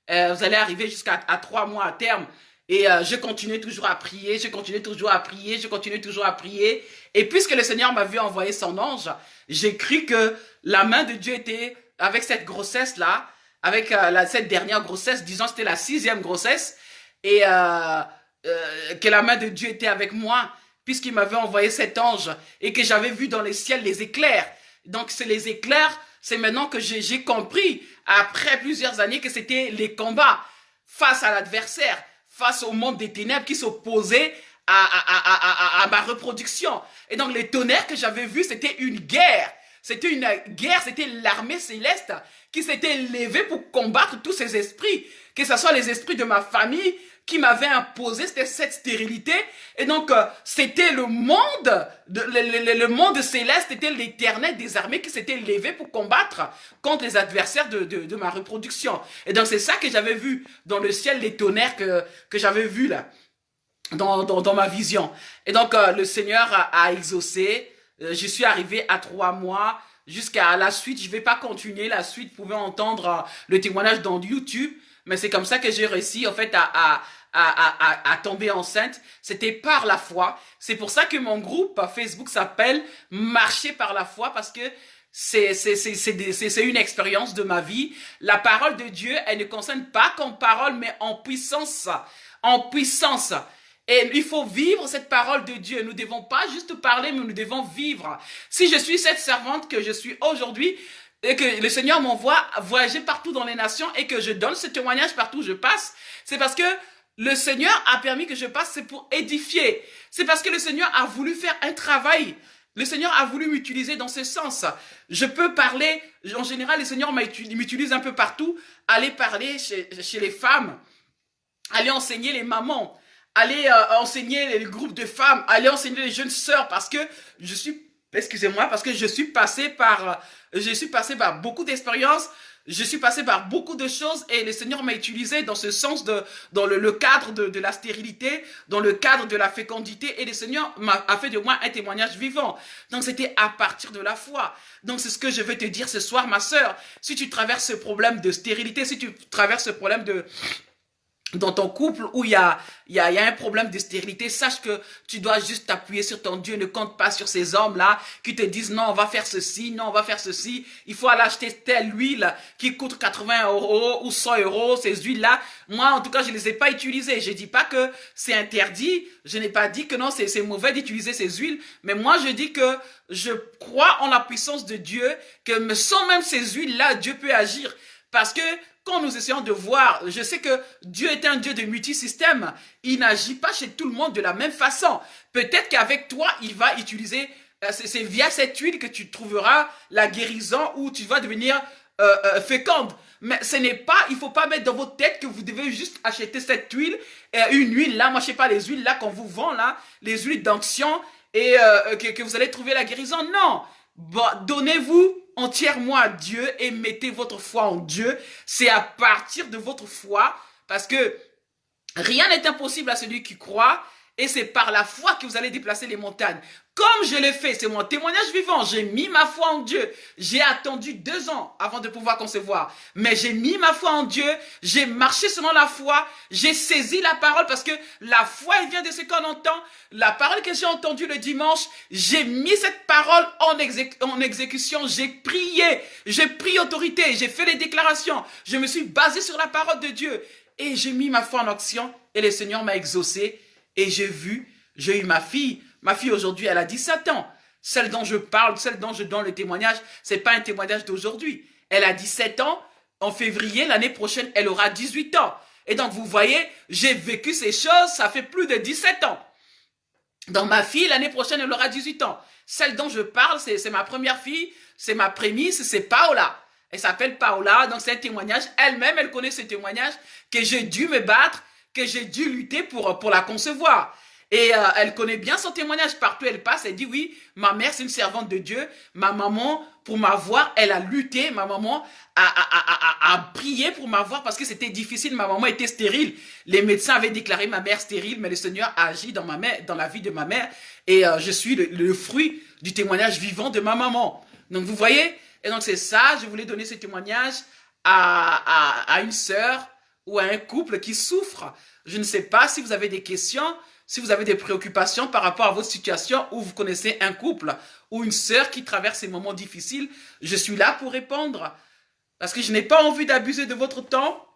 vous allez arriver jusqu'à 3 mois à terme. Et je continuais toujours à prier, je continuais toujours à prier, je continuais toujours à prier. Et puisque le Seigneur m'avait envoyé son ange, j'ai cru que la main de Dieu était avec cette grossesse-là, avec cette dernière grossesse, disons c'était la 6e grossesse, et que la main de Dieu était avec moi, puisqu'il m'avait envoyé cet ange, et que j'avais vu dans les ciels les éclairs. Donc c'est les éclairs, c'est maintenant que j'ai compris, après plusieurs années, que c'était les combats face à l'adversaire, face au monde des ténèbres qui s'opposait à ma reproduction. Et donc les tonnerres que j'avais vus, c'était une guerre. C'était une guerre, c'était l'armée céleste qui s'était levée pour combattre tous ces esprits, que ce soit les esprits de ma famille qui m'avaient imposé cette stérilité. Et donc, c'était le monde, le monde céleste, était l'éternel des armées qui s'était levé pour combattre contre les adversaires de ma reproduction. Et donc, c'est ça que j'avais vu dans le ciel, les tonnerres que j'avais vus là, dans ma vision. Et donc, le Seigneur a exaucé. Je suis arrivé à 3 mois. Jusqu'à la suite, je vais pas continuer la suite. Vous pouvez entendre le témoignage dans YouTube. Mais c'est comme ça que j'ai réussi, en fait, à tomber enceinte. C'était par la foi. C'est pour ça que mon groupe Facebook s'appelle Marcher par la foi, parce que c'est une expérience de ma vie. La parole de Dieu, elle ne concerne pas comme parole, mais en puissance. En puissance. Et il faut vivre cette parole de Dieu. Nous ne devons pas juste parler, mais nous devons vivre. Si je suis cette servante que je suis aujourd'hui, et que le Seigneur m'envoie voyager partout dans les nations et que je donne ce témoignage partout où je passe, c'est parce que le Seigneur a permis que je passe, c'est pour édifier. C'est parce que le Seigneur a voulu faire un travail. Le Seigneur a voulu m'utiliser dans ce sens. Je peux parler, en général, le Seigneur m'utilise un peu partout, aller parler chez les femmes, aller enseigner les mamans, aller enseigner les groupes de femmes, aller enseigner les jeunes sœurs, parce que je suis passé par beaucoup d'expériences, je suis passé par beaucoup de choses et le Seigneur m'a utilisé dans ce sens dans le cadre de la stérilité, dans le cadre de la fécondité, et le Seigneur a fait de moi un témoignage vivant. Donc c'était à partir de la foi. Donc c'est ce que je veux te dire ce soir, ma sœur. Si tu traverses ce problème de stérilité, si tu traverses ce problème dans ton couple où il y a un problème de stérilité, sache que tu dois juste t'appuyer sur ton Dieu. Ne compte pas sur ces hommes-là qui te disent non, on va faire ceci, non, on va faire ceci. Il faut aller acheter telle huile qui coûte 80 € ou 100 €, ces huiles-là. Moi, en tout cas, je ne les ai pas utilisées. Je dis pas que c'est interdit. Je n'ai pas dit que non, c'est mauvais d'utiliser ces huiles. Mais moi, je dis que je crois en la puissance de Dieu, que sans même ces huiles-là, Dieu peut agir. Parce que quand nous essayons de voir, je sais que Dieu est un Dieu de multisystème. Il n'agit pas chez tout le monde de la même façon. Peut-être qu'avec toi, il va utiliser, c'est via cette huile que tu trouveras la guérison ou tu vas devenir féconde. Mais ce n'est pas, il faut pas mettre dans votre tête que vous devez juste acheter cette huile, une huile là, moi je sais pas, les huiles là qu'on vous vend là, les huiles d'onction et que vous allez trouver la guérison. Non, bon, donnez-vous entièrement à Dieu et mettez votre foi en Dieu. C'est à partir de votre foi, parce que rien n'est impossible à celui qui croit. Et c'est par la foi que vous allez déplacer les montagnes. Comme je l'ai fait, c'est mon témoignage vivant. J'ai mis ma foi en Dieu. J'ai attendu 2 ans avant de pouvoir concevoir. Mais j'ai mis ma foi en Dieu. J'ai marché selon la foi. J'ai saisi la parole parce que la foi, elle vient de ce qu'on entend. La parole que j'ai entendue le dimanche, j'ai mis cette parole en exécution. J'ai prié. J'ai pris autorité. J'ai fait les déclarations. Je me suis basé sur la parole de Dieu. Et j'ai mis ma foi en action. Et le Seigneur m'a exaucé. Et j'ai eu ma fille. Ma fille aujourd'hui, elle a 17 ans. Celle dont je parle, celle dont je donne le témoignage, c'est pas un témoignage d'aujourd'hui. Elle a 17 ans. En février, l'année prochaine, elle aura 18 ans. Et donc, vous voyez, j'ai vécu ces choses, ça fait plus de 17 ans. Donc, ma fille, l'année prochaine, elle aura 18 ans. Celle dont je parle, c'est ma première fille, c'est ma prémisse, c'est Paola. Elle s'appelle Paola, donc c'est un témoignage. Elle-même, elle connaît ce témoignage que j'ai dû me battre, que j'ai dû lutter pour la concevoir. Et elle connaît bien son témoignage. Partout où elle passe, elle dit oui, ma mère c'est une servante de Dieu. Ma maman, pour m'avoir, elle a lutté. Ma maman a prié pour m'avoir parce que c'était difficile. Ma maman était stérile. Les médecins avaient déclaré ma mère stérile, mais le Seigneur a agi dans la vie de ma mère. Et je suis le fruit du témoignage vivant de ma maman. Donc vous voyez, et donc c'est ça, je voulais donner ce témoignage à une sœur ou à un couple qui souffre. Je ne sais pas si vous avez des questions, si vous avez des préoccupations par rapport à votre situation ou vous connaissez un couple ou une sœur qui traverse ces moments difficiles. Je suis là pour répondre parce que je n'ai pas envie d'abuser de votre temps.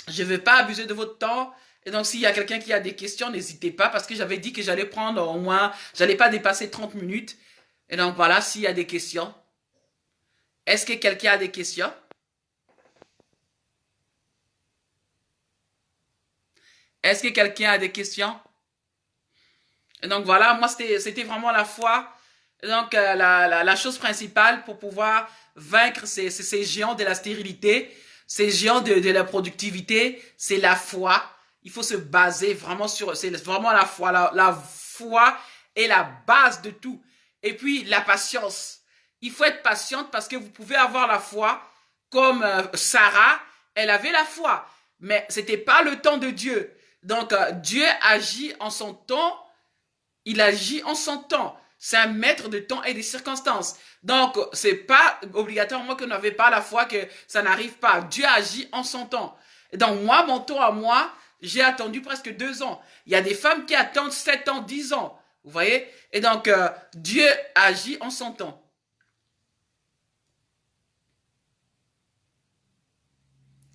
Je ne veux pas abuser de votre temps. Et donc, s'il y a quelqu'un qui a des questions, n'hésitez pas parce que j'avais dit que j'allais prendre au moins, j'allais pas dépasser 30 minutes. Et donc, voilà, s'il y a des questions. Est-ce que quelqu'un a des questions? Est-ce que quelqu'un a des questions? Et donc voilà, moi c'était vraiment la foi. Et donc la chose principale pour pouvoir vaincre ces géants de la stérilité, ces géants de la productivité, c'est la foi. Il faut se baser vraiment c'est vraiment la foi. La foi est la base de tout. Et puis la patience. Il faut être patiente parce que vous pouvez avoir la foi comme Sarah, elle avait la foi. Mais c'était pas le temps de Dieu. Donc, Dieu agit en son temps, il agit en son temps. C'est un maître de temps et des circonstances. Donc, c'est pas obligatoirement que nous n'avons pas la foi que ça n'arrive pas. Dieu agit en son temps. Et donc, moi, mon temps à moi, j'ai attendu presque 2 ans. Il y a des femmes qui attendent 7 ans, 10 ans. Vous voyez? Et donc, Dieu agit en son temps.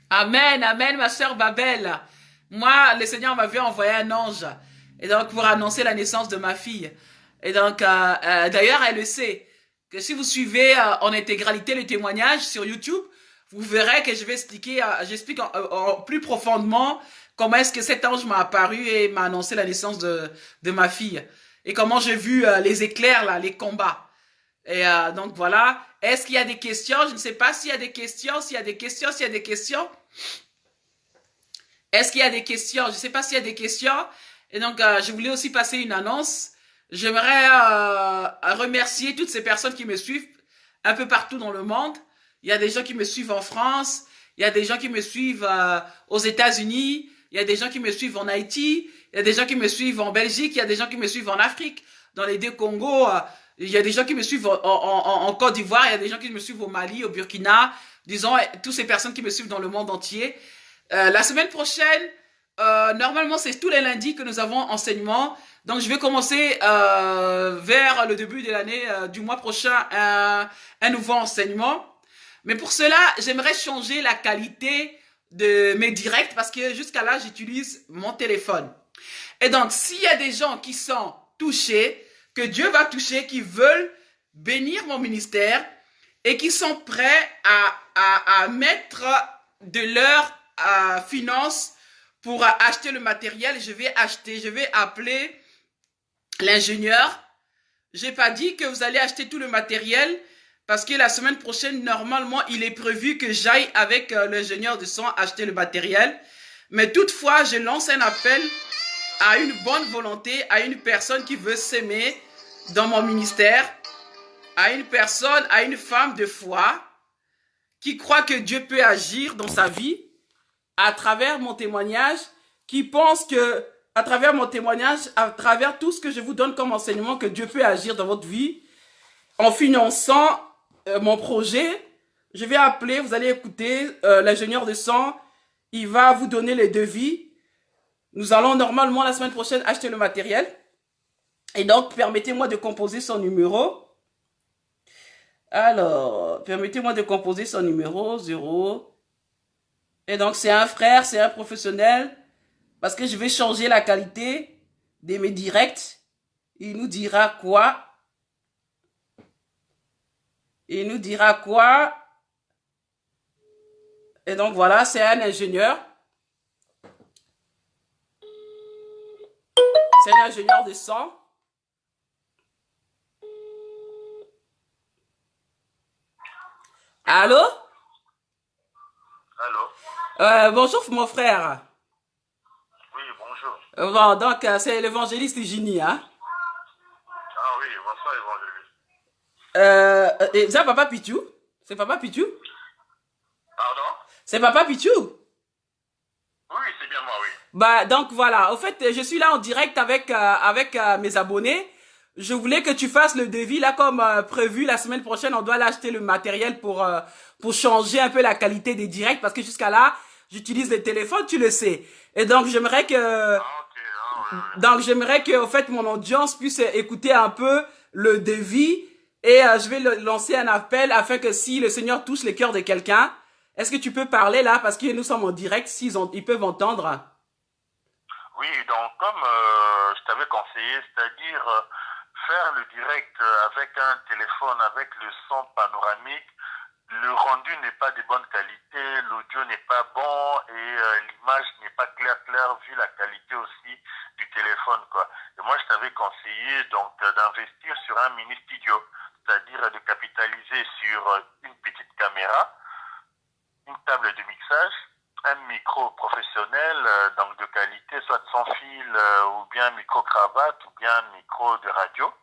Amen, amen, ma sœur Babel. Moi, le Seigneur m'avait envoyé un ange. Et donc, pour annoncer la naissance de ma fille. Et donc, d'ailleurs, elle le sait. Que si vous suivez en intégralité le témoignage sur YouTube, vous verrez que je vais expliquer, j'explique plus profondément comment est-ce que cet ange m'a apparu et m'a annoncé la naissance de ma fille. Et comment j'ai vu les éclairs, là, les combats. Et donc, voilà. Est-ce qu'il y a des questions? Je ne sais pas s'il y a des questions, s'il y a des questions, s'il y a des questions. Est-ce qu'il y a des questions? Je ne sais pas s'il y a des questions. Et donc, je voulais aussi passer une annonce. J'aimerais remercier toutes ces personnes qui me suivent un peu partout dans le monde. Il y a des gens qui me suivent en France. Il y a des gens qui me suivent aux États-Unis. Il y a des gens qui me suivent en Haïti. Il y a des gens qui me suivent en Belgique. Il y a des gens qui me suivent en Afrique. Dans les 2 Congos. Il y a des gens qui me suivent en Côte d'Ivoire. Il y a des gens qui me suivent au Mali, au Burkina. Disons, toutes ces personnes qui me suivent dans le monde entier. La semaine prochaine, normalement, c'est tous les lundis que nous avons enseignement. Donc, je vais commencer vers le début de l'année, du mois prochain, un nouveau enseignement. Mais pour cela, j'aimerais changer la qualité de mes directs parce que jusqu'à là, j'utilise mon téléphone. Et donc, s'il y a des gens qui sont touchés, que Dieu va toucher, qui veulent bénir mon ministère et qui sont prêts à mettre de leur finances pour acheter le matériel, je vais appeler l'ingénieur. J'ai pas dit que vous allez acheter tout le matériel parce que la semaine prochaine, normalement, il est prévu que j'aille avec l'ingénieur de son acheter le matériel. Mais toutefois, je lance un appel à une bonne volonté, à une personne qui veut s'aimer dans mon ministère, à une personne, à une femme de foi qui croit que Dieu peut agir dans sa vie à travers mon témoignage, qui pense que à travers mon témoignage, à travers tout ce que je vous donne comme enseignement, que Dieu peut agir dans votre vie, en finançant mon projet, je vais appeler, vous allez écouter l'ingénieur de son, il va vous donner les devis. Nous allons normalement la semaine prochaine acheter le matériel. Et donc, permettez-moi de composer son numéro. Alors, permettez-moi de composer son numéro 0. Et donc, c'est un frère, c'est un professionnel. Parce que je vais changer la qualité de mes directs. Il nous dira quoi? Il nous dira quoi? Et donc, voilà, c'est un ingénieur. C'est un ingénieur de son. Allô? Allô? Bonjour, mon frère. Oui, bonjour. Bon, donc, c'est l'évangéliste Gini, hein? Ah oui, bonsoir, évangéliste. C'est Papa Pichou? C'est Papa Pichou? Pardon? C'est Papa Pichou? Oui, c'est bien moi, oui. Bah, donc voilà. Au fait, je suis là en direct avec mes abonnés. Je voulais que tu fasses le devis là comme prévu. La semaine prochaine, on doit l'acheter le matériel pour changer un peu la qualité des directs parce que jusqu'à là, j'utilise les téléphones, tu le sais. Et donc j'aimerais que Ah, ok, ah, oui, oui. donc j'aimerais que au fait mon audience puisse écouter un peu le devis et je vais lancer un appel afin que si le Seigneur touche les cœurs de quelqu'un, est-ce que tu peux parler là parce que nous sommes en direct, ils peuvent entendre. Oui, donc comme je t'avais conseillé, c'est-à-dire faire le direct avec un téléphone, avec le son panoramique, le rendu n'est pas de bonne qualité, l'audio n'est pas bon et l'image n'est pas claire vu la qualité aussi du téléphone, quoi. Et moi, je t'avais conseillé donc d'investir sur un mini studio, c'est-à-dire de capitaliser sur une petite caméra, une table de mixage, un micro professionnel donc de qualité, soit sans fil ou bien micro cravate ou bien micro de radio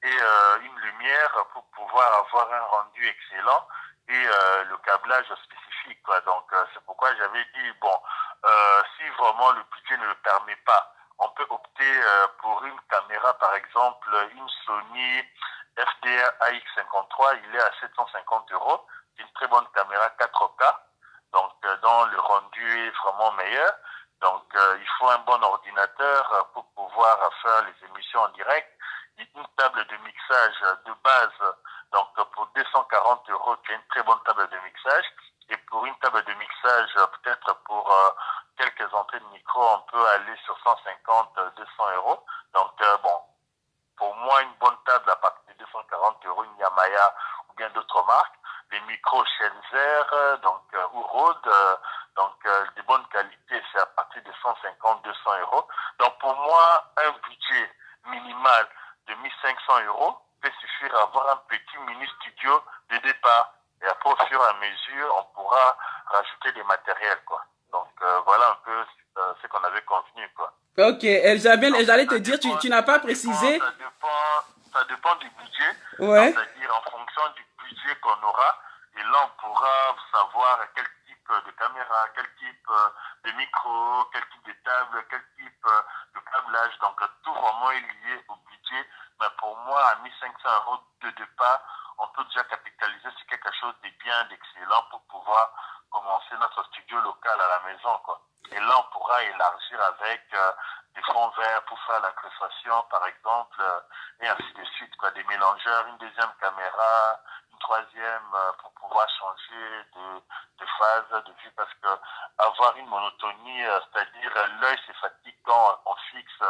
et une lumière pour pouvoir avoir un rendu excellent et le câblage spécifique, quoi. Donc c'est pourquoi j'avais dit bon, si vraiment le budget ne le permet pas, on peut opter pour une caméra, par exemple une Sony FDR AX53, il est à 750 €. C'est une très bonne caméra 4K, donc dont le rendu est vraiment meilleur. Donc il faut un bon ordinateur pour pouvoir faire les émissions en direct. Une table de mixage de base, donc pour 240 €, qui est une très bonne table de mixage. Et pour une table de mixage, peut-être pour quelques entrées de micro, on peut aller sur 150, 200 €. Donc bon, pour moi, une bonne table à partir de 240 €, une Yamaha ou bien d'autres marques. Les micros Sennheiser, donc ou Rode, donc de bonne qualité, c'est à partir de 150, 200 €. Donc pour moi, un budget minimal de 1500 € peut suffire à avoir un petit mini studio de départ. Et après, au fur et à mesure, on pourra rajouter des matériels, quoi. Donc voilà un peu ce qu'on avait convenu, quoi. Ok, j'allais te dire, Dépend, tu n'as pas précisé. ça dépend du budget, Ouais. c'est-à-dire en fonction du budget qu'on aura, et là on pourra savoir quel type de caméra, quel type de micro, quel type de table, quel type de câblage, donc tout vraiment est lié au budget, mais pour moi à 1500 € de départ, on peut déjà capitaliser sur quelque chose de bien, d'excellent pour pouvoir commencer notre studio local à la maison, quoi. Et là, on pourra élargir avec des fonds verts pour faire l'incrustation, par exemple, et ainsi de suite, quoi. Des mélangeurs, une deuxième caméra, une troisième pour pouvoir changer de phase de vue, parce que avoir une monotonie, c'est-à-dire l'œil se fatigue quand on fixe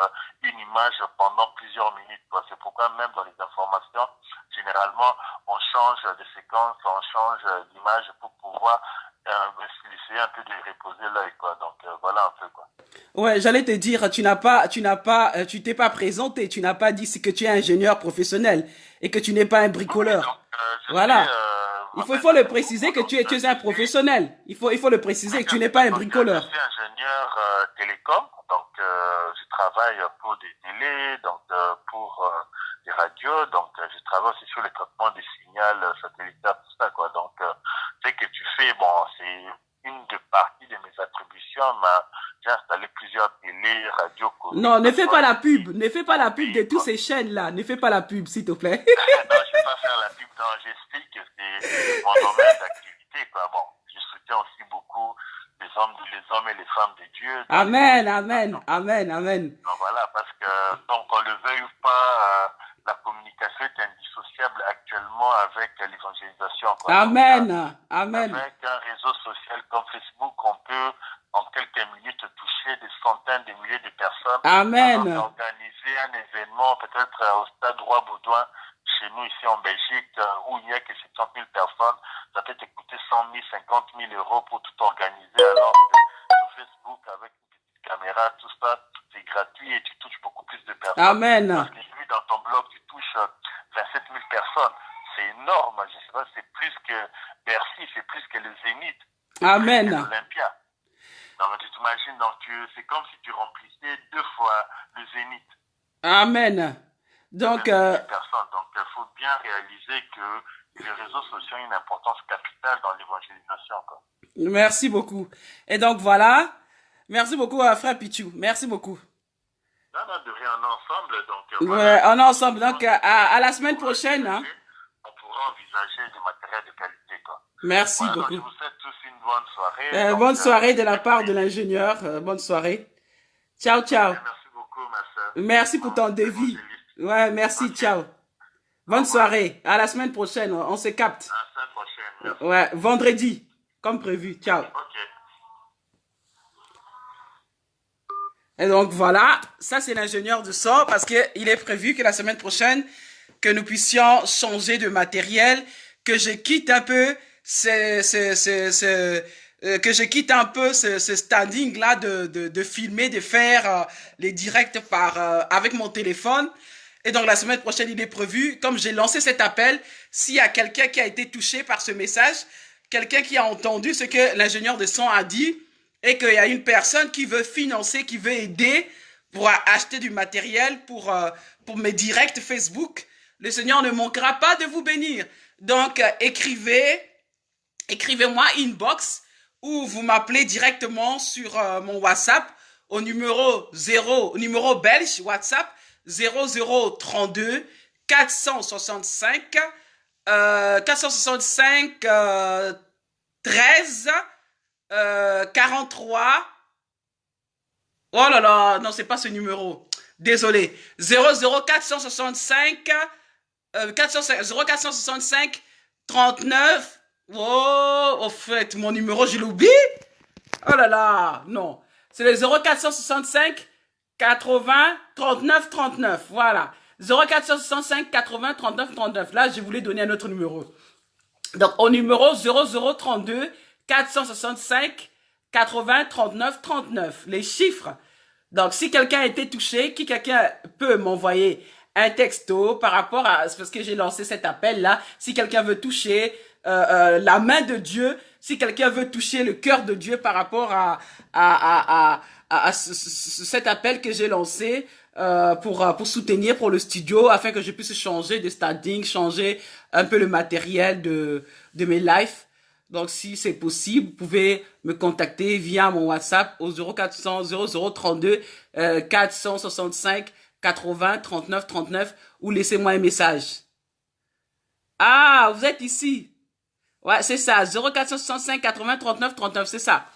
une image pendant plusieurs minutes, quoi. C'est pourquoi même dans les informations, généralement, on change de séquence, on change d'image pour pouvoir essayer un peu de reposer l'œil, quoi. Donc voilà un peu, quoi. Ouais, j'allais te dire, tu t'es pas présenté, tu n'as pas dit que tu es ingénieur professionnel et que tu n'es pas un Oui, bricoleur. donc je suis, Voilà. Il faut le préciser que tu es un professionnel. Il faut le préciser que tu n'es pas un donc, je bricoleur. suis ingénieur télécom, donc je travaille pour des télés, donc pour des radios, donc je travaille aussi sur le traitement des signaux satellitaires, tout ça, quoi. Donc ce que tu fais, bon, c'est une de partie de mes attributions, mais j'ai installé plusieurs télés, Radio Connu. Non, ne fais pas la pub. Ne fais pas la pub de toutes ces chaînes-là. Ne fais pas la pub, s'il te plaît. Non, je ne vais pas faire la pub. Non, j'explique que c'est mon domaine d'activité, quoi. Bon, je soutiens aussi beaucoup les hommes et les femmes de Dieu. Amen, amen, amen, amen. Donc voilà, parce que, donc on le veuille ou pas, la communication est indissociable actuellement avec l'évangélisation. Amen, donc, amen. Avec un réseau social comme Facebook, on peut en quelques minutes toucher des centaines de milliers de personnes. Amen. Organiser un événement peut-être au stade Roi-Baudouin chez nous ici en Belgique où il n'y a que 70 000 personnes, ça peut te coûter 100 000, 50 000 euros pour tout organiser, alors que sur Facebook avec une petite caméra, tout ça, c'est gratuit et tu touches beaucoup plus de personnes. Amen. Parce que j'ai vu dans ton blog, tu touches 27 000 personnes. C'est énorme, je sais pas, c'est plus que Bercy, c'est plus que le Zénith. Amen. L'Olympia. Non, mais tu t'imagines, donc c'est comme si tu remplissais 2 fois le Zénith. Amen. Donc, il faut bien réaliser que les réseaux sociaux ont une importance capitale dans l'évangélisation. Merci beaucoup. Et donc, voilà. Merci beaucoup, frère Pichou. Merci beaucoup. Non, de rien, on est ensemble. Donc, ouais, on est ensemble. Donc, à la semaine prochaine. Hein. On pourra envisager du matériel de qualité. Merci beaucoup. Donc, je vous souhaite tous une bonne soirée. Bonne soirée de la part de l'ingénieur. Bonne soirée. Ciao, ciao. Merci beaucoup, ma soeur. Merci pour ton devis. Ouais, merci, okay. Ciao. Bonne soirée. À la semaine prochaine, on se capte. À la semaine prochaine, merci. Ouais, vendredi, comme prévu. Ciao. Ok. Et donc voilà, ça c'est l'ingénieur du son parce qu'il est prévu que la semaine prochaine, que nous puissions changer de matériel, que je quitte un peu ce standing là de filmer, de faire les directs avec mon téléphone. Et donc la semaine prochaine, il est prévu, comme j'ai lancé cet appel, s'il y a quelqu'un qui a été touché par ce message, quelqu'un qui a entendu ce que l'ingénieur de son a dit, et qu'il y a une personne qui veut financer, qui veut aider pour acheter du matériel pour mes directs Facebook, le Seigneur ne manquera pas de vous bénir. Donc, écrivez-moi inbox ou vous m'appelez directement sur mon WhatsApp au numéro belge WhatsApp 0032 465 13 43. Oh là là, non, c'est pas ce numéro. Désolé. 0465 39. Oh, au fait, mon numéro, je l'oublie. Oh là là, non. C'est le 0465 80 39 39. Voilà. 0465 80 39 39. Là, je voulais donner un autre numéro. Donc, au numéro 0032 465 80 39 39. Les chiffres. Donc, si quelqu'un a été touché, quelqu'un peut m'envoyer un texto par rapport à... Parce que j'ai lancé cet appel-là. Si quelqu'un veut toucher la main de Dieu, si quelqu'un veut toucher le cœur de Dieu par rapport à cet appel que j'ai lancé pour soutenir pour le studio, afin que je puisse changer de standing, changer un peu le matériel de mes lives. Donc, si c'est possible, vous pouvez me contacter via mon WhatsApp au 0400 0032 465 80 39 39 ou laissez-moi un message. Ah, vous êtes ici. Ouais, c'est ça. 0465 80 39 39, c'est ça.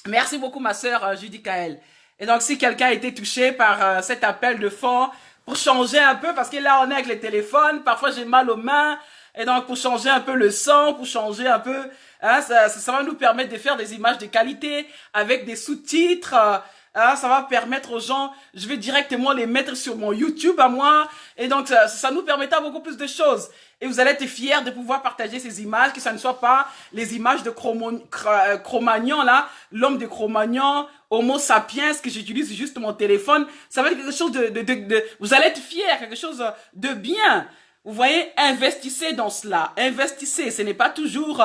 Merci beaucoup, ma sœur Judy Kael. Et donc, si quelqu'un a été touché par cet appel de fond, pour changer un peu, parce que là, on est avec les téléphones, parfois j'ai mal aux mains, et donc pour changer un peu le son, pour changer un peu, hein, ça va nous permettre de faire des images de qualité, avec des sous-titres, hein, ça va permettre aux gens, je vais directement les mettre sur mon YouTube à moi, et donc ça nous permettra beaucoup plus de choses. Et vous allez être fiers de pouvoir partager ces images, que ça ne soit pas les images de Cro-Magnon, là, l'homme de Cro-Magnon, Homo sapiens, que j'utilise juste mon téléphone. Ça va être quelque chose vous allez être fiers, quelque chose de bien. Vous voyez, investissez dans cela. Investissez. Ce n'est pas toujours...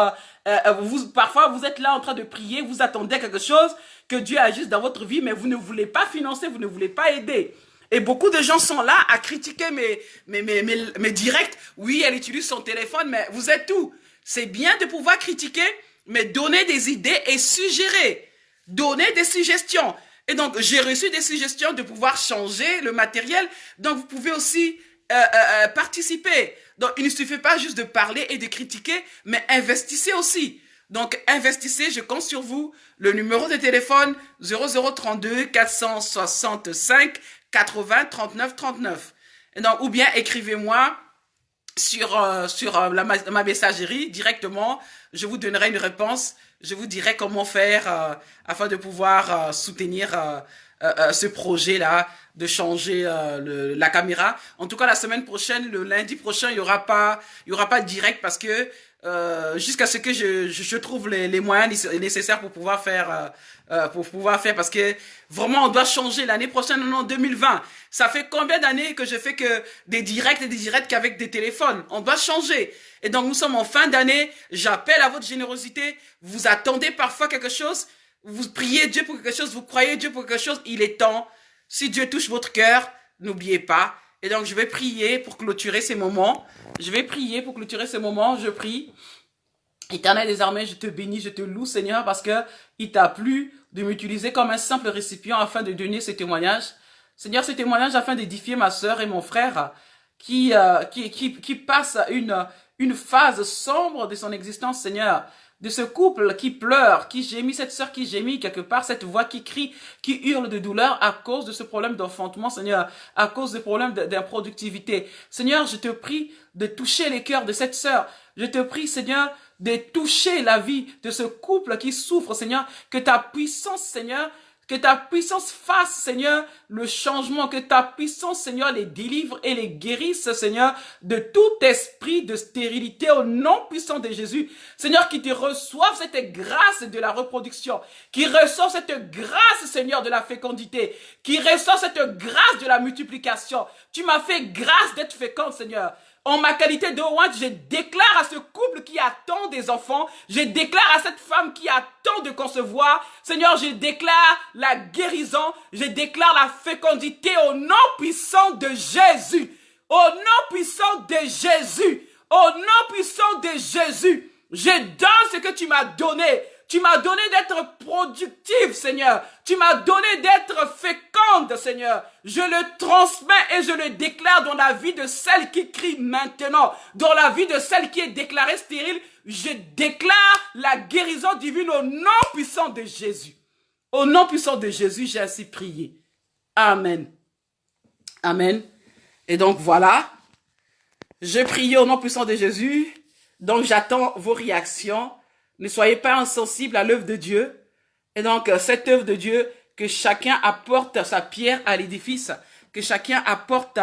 parfois, vous êtes là en train de prier, vous attendez à quelque chose que Dieu agisse dans votre vie, mais vous ne voulez pas financer, vous ne voulez pas aider. Et beaucoup de gens sont là à critiquer mes directs. Oui, elle utilise son téléphone, mais vous êtes où? C'est bien de pouvoir critiquer, mais donner des idées et suggérer. Donner des suggestions. Et donc, j'ai reçu des suggestions de pouvoir changer le matériel. Donc, vous pouvez aussi participer. Donc, il ne suffit pas juste de parler et de critiquer, mais investissez aussi. Donc, investissez, je compte sur vous. Le numéro de téléphone 0032 465 80 39 39. Et donc, ou bien écrivez-moi sur ma messagerie directement. Je vous donnerai une réponse. Je vous dirai comment faire afin de pouvoir soutenir ce projet-là, de changer la caméra. En tout cas, la semaine prochaine, le lundi prochain, il y aura pas de direct parce que jusqu'à ce que je trouve les moyens nécessaires pour pouvoir faire parce que vraiment on doit changer l'année prochaine, non, 2020. Ça fait combien d'années que je fais que des directs et des directs qu'avec des téléphones? On doit changer. Et donc nous sommes en fin d'année. J'appelle à votre générosité. Vous attendez parfois quelque chose. Vous priez Dieu pour quelque chose. Vous croyez Dieu pour quelque chose. Il est temps. Si Dieu touche votre cœur, n'oubliez pas. Et donc je vais prier pour clôturer ces moments. Je prie. Éternel des armées, je te bénis, je te loue, Seigneur, parce que il t'a plu de m'utiliser comme un simple récipient afin de donner ce témoignage. Seigneur, ce témoignage afin d'édifier ma sœur et mon frère qui passe une phase sombre de son existence, Seigneur. De ce couple qui pleure, qui gémit, cette sœur qui gémit quelque part, cette voix qui crie, qui hurle de douleur à cause de ce problème d'enfantement, Seigneur, à cause des problèmes d'improductivité. Seigneur, je te prie de toucher les cœurs de cette sœur. Je te prie, Seigneur, de toucher la vie de ce couple qui souffre, Seigneur, que ta puissance, Seigneur, que ta puissance fasse, Seigneur, le changement, que ta puissance, Seigneur, les délivre et les guérisse, Seigneur, de tout esprit de stérilité au nom puissant de Jésus. Seigneur, qui te reçoive cette grâce de la reproduction, qui reçoive cette grâce, Seigneur, de la fécondité, qui reçoive cette grâce de la multiplication. Tu m'as fait grâce d'être féconde, Seigneur. En ma qualité de roi, je déclare à ce couple qui attend des enfants, je déclare à cette femme qui attend de concevoir, Seigneur, je déclare la guérison, je déclare la fécondité au nom puissant de Jésus. Au nom puissant de Jésus. Au nom puissant de Jésus. Je donne ce que tu m'as donné. Tu m'as donné d'être productive, Seigneur. Tu m'as donné d'être féconde, Seigneur. Je le transmets et je le déclare dans la vie de celle qui crie maintenant. Dans la vie de celle qui est déclarée stérile, je déclare la guérison divine au nom puissant de Jésus. Au nom puissant de Jésus, j'ai ainsi prié. Amen. Amen. Et donc voilà, je prie au nom puissant de Jésus. Donc j'attends vos réactions. Ne soyez pas insensibles à l'œuvre de Dieu. Et donc, cette œuvre de Dieu, que chacun apporte sa pierre à l'édifice, que chacun apporte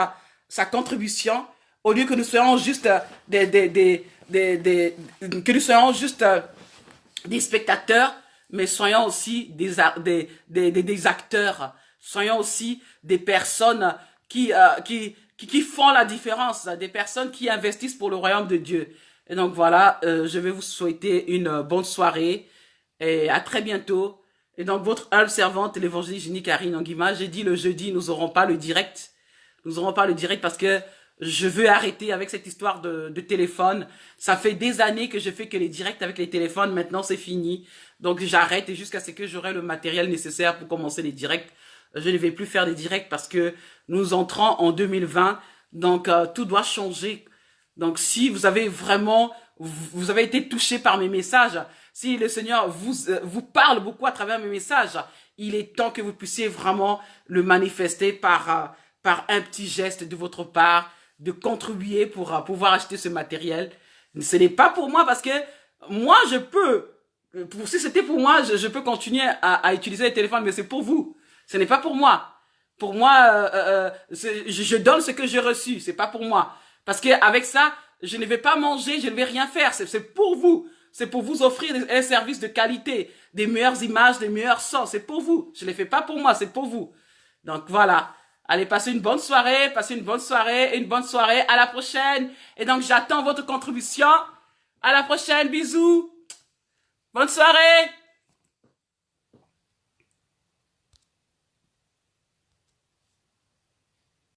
sa contribution, au lieu que nous soyons juste des spectateurs, mais soyons aussi des acteurs. Soyons aussi des personnes qui font la différence, des personnes qui investissent pour le royaume de Dieu. Et donc voilà, je vais vous souhaiter une bonne soirée et à très bientôt. Et donc votre humble servante, l'évangéliste Jenny Karine Anguima, j'ai dit le jeudi, nous n'aurons pas le direct. Nous n'aurons pas le direct parce que je veux arrêter avec cette histoire de téléphone. Ça fait des années que je fais que les directs avec les téléphones, maintenant c'est fini. Donc j'arrête et jusqu'à ce que j'aurai le matériel nécessaire pour commencer les directs. Je ne vais plus faire des directs parce que nous entrons en 2020, donc tout doit changer. Donc, si vous avez vraiment, vous avez été touché par mes messages, si le Seigneur vous parle beaucoup à travers mes messages, il est temps que vous puissiez vraiment le manifester par un petit geste de votre part, de contribuer pour pouvoir acheter ce matériel. Ce n'est pas pour moi parce que moi, je peux, si c'était pour moi, je peux continuer à utiliser le téléphone, mais c'est pour vous. Ce n'est pas pour moi. Pour moi, je donne ce que j'ai reçu, c'est pas pour moi. Parce que avec ça, je ne vais pas manger, je ne vais rien faire. C'est pour vous. C'est pour vous offrir un service de qualité, des meilleures images, des meilleurs sons. C'est pour vous. Je ne les fais pas pour moi, c'est pour vous. Donc voilà. Allez, passez une bonne soirée, une bonne soirée. À la prochaine. Et donc j'attends votre contribution. À la prochaine, bisous. Bonne soirée.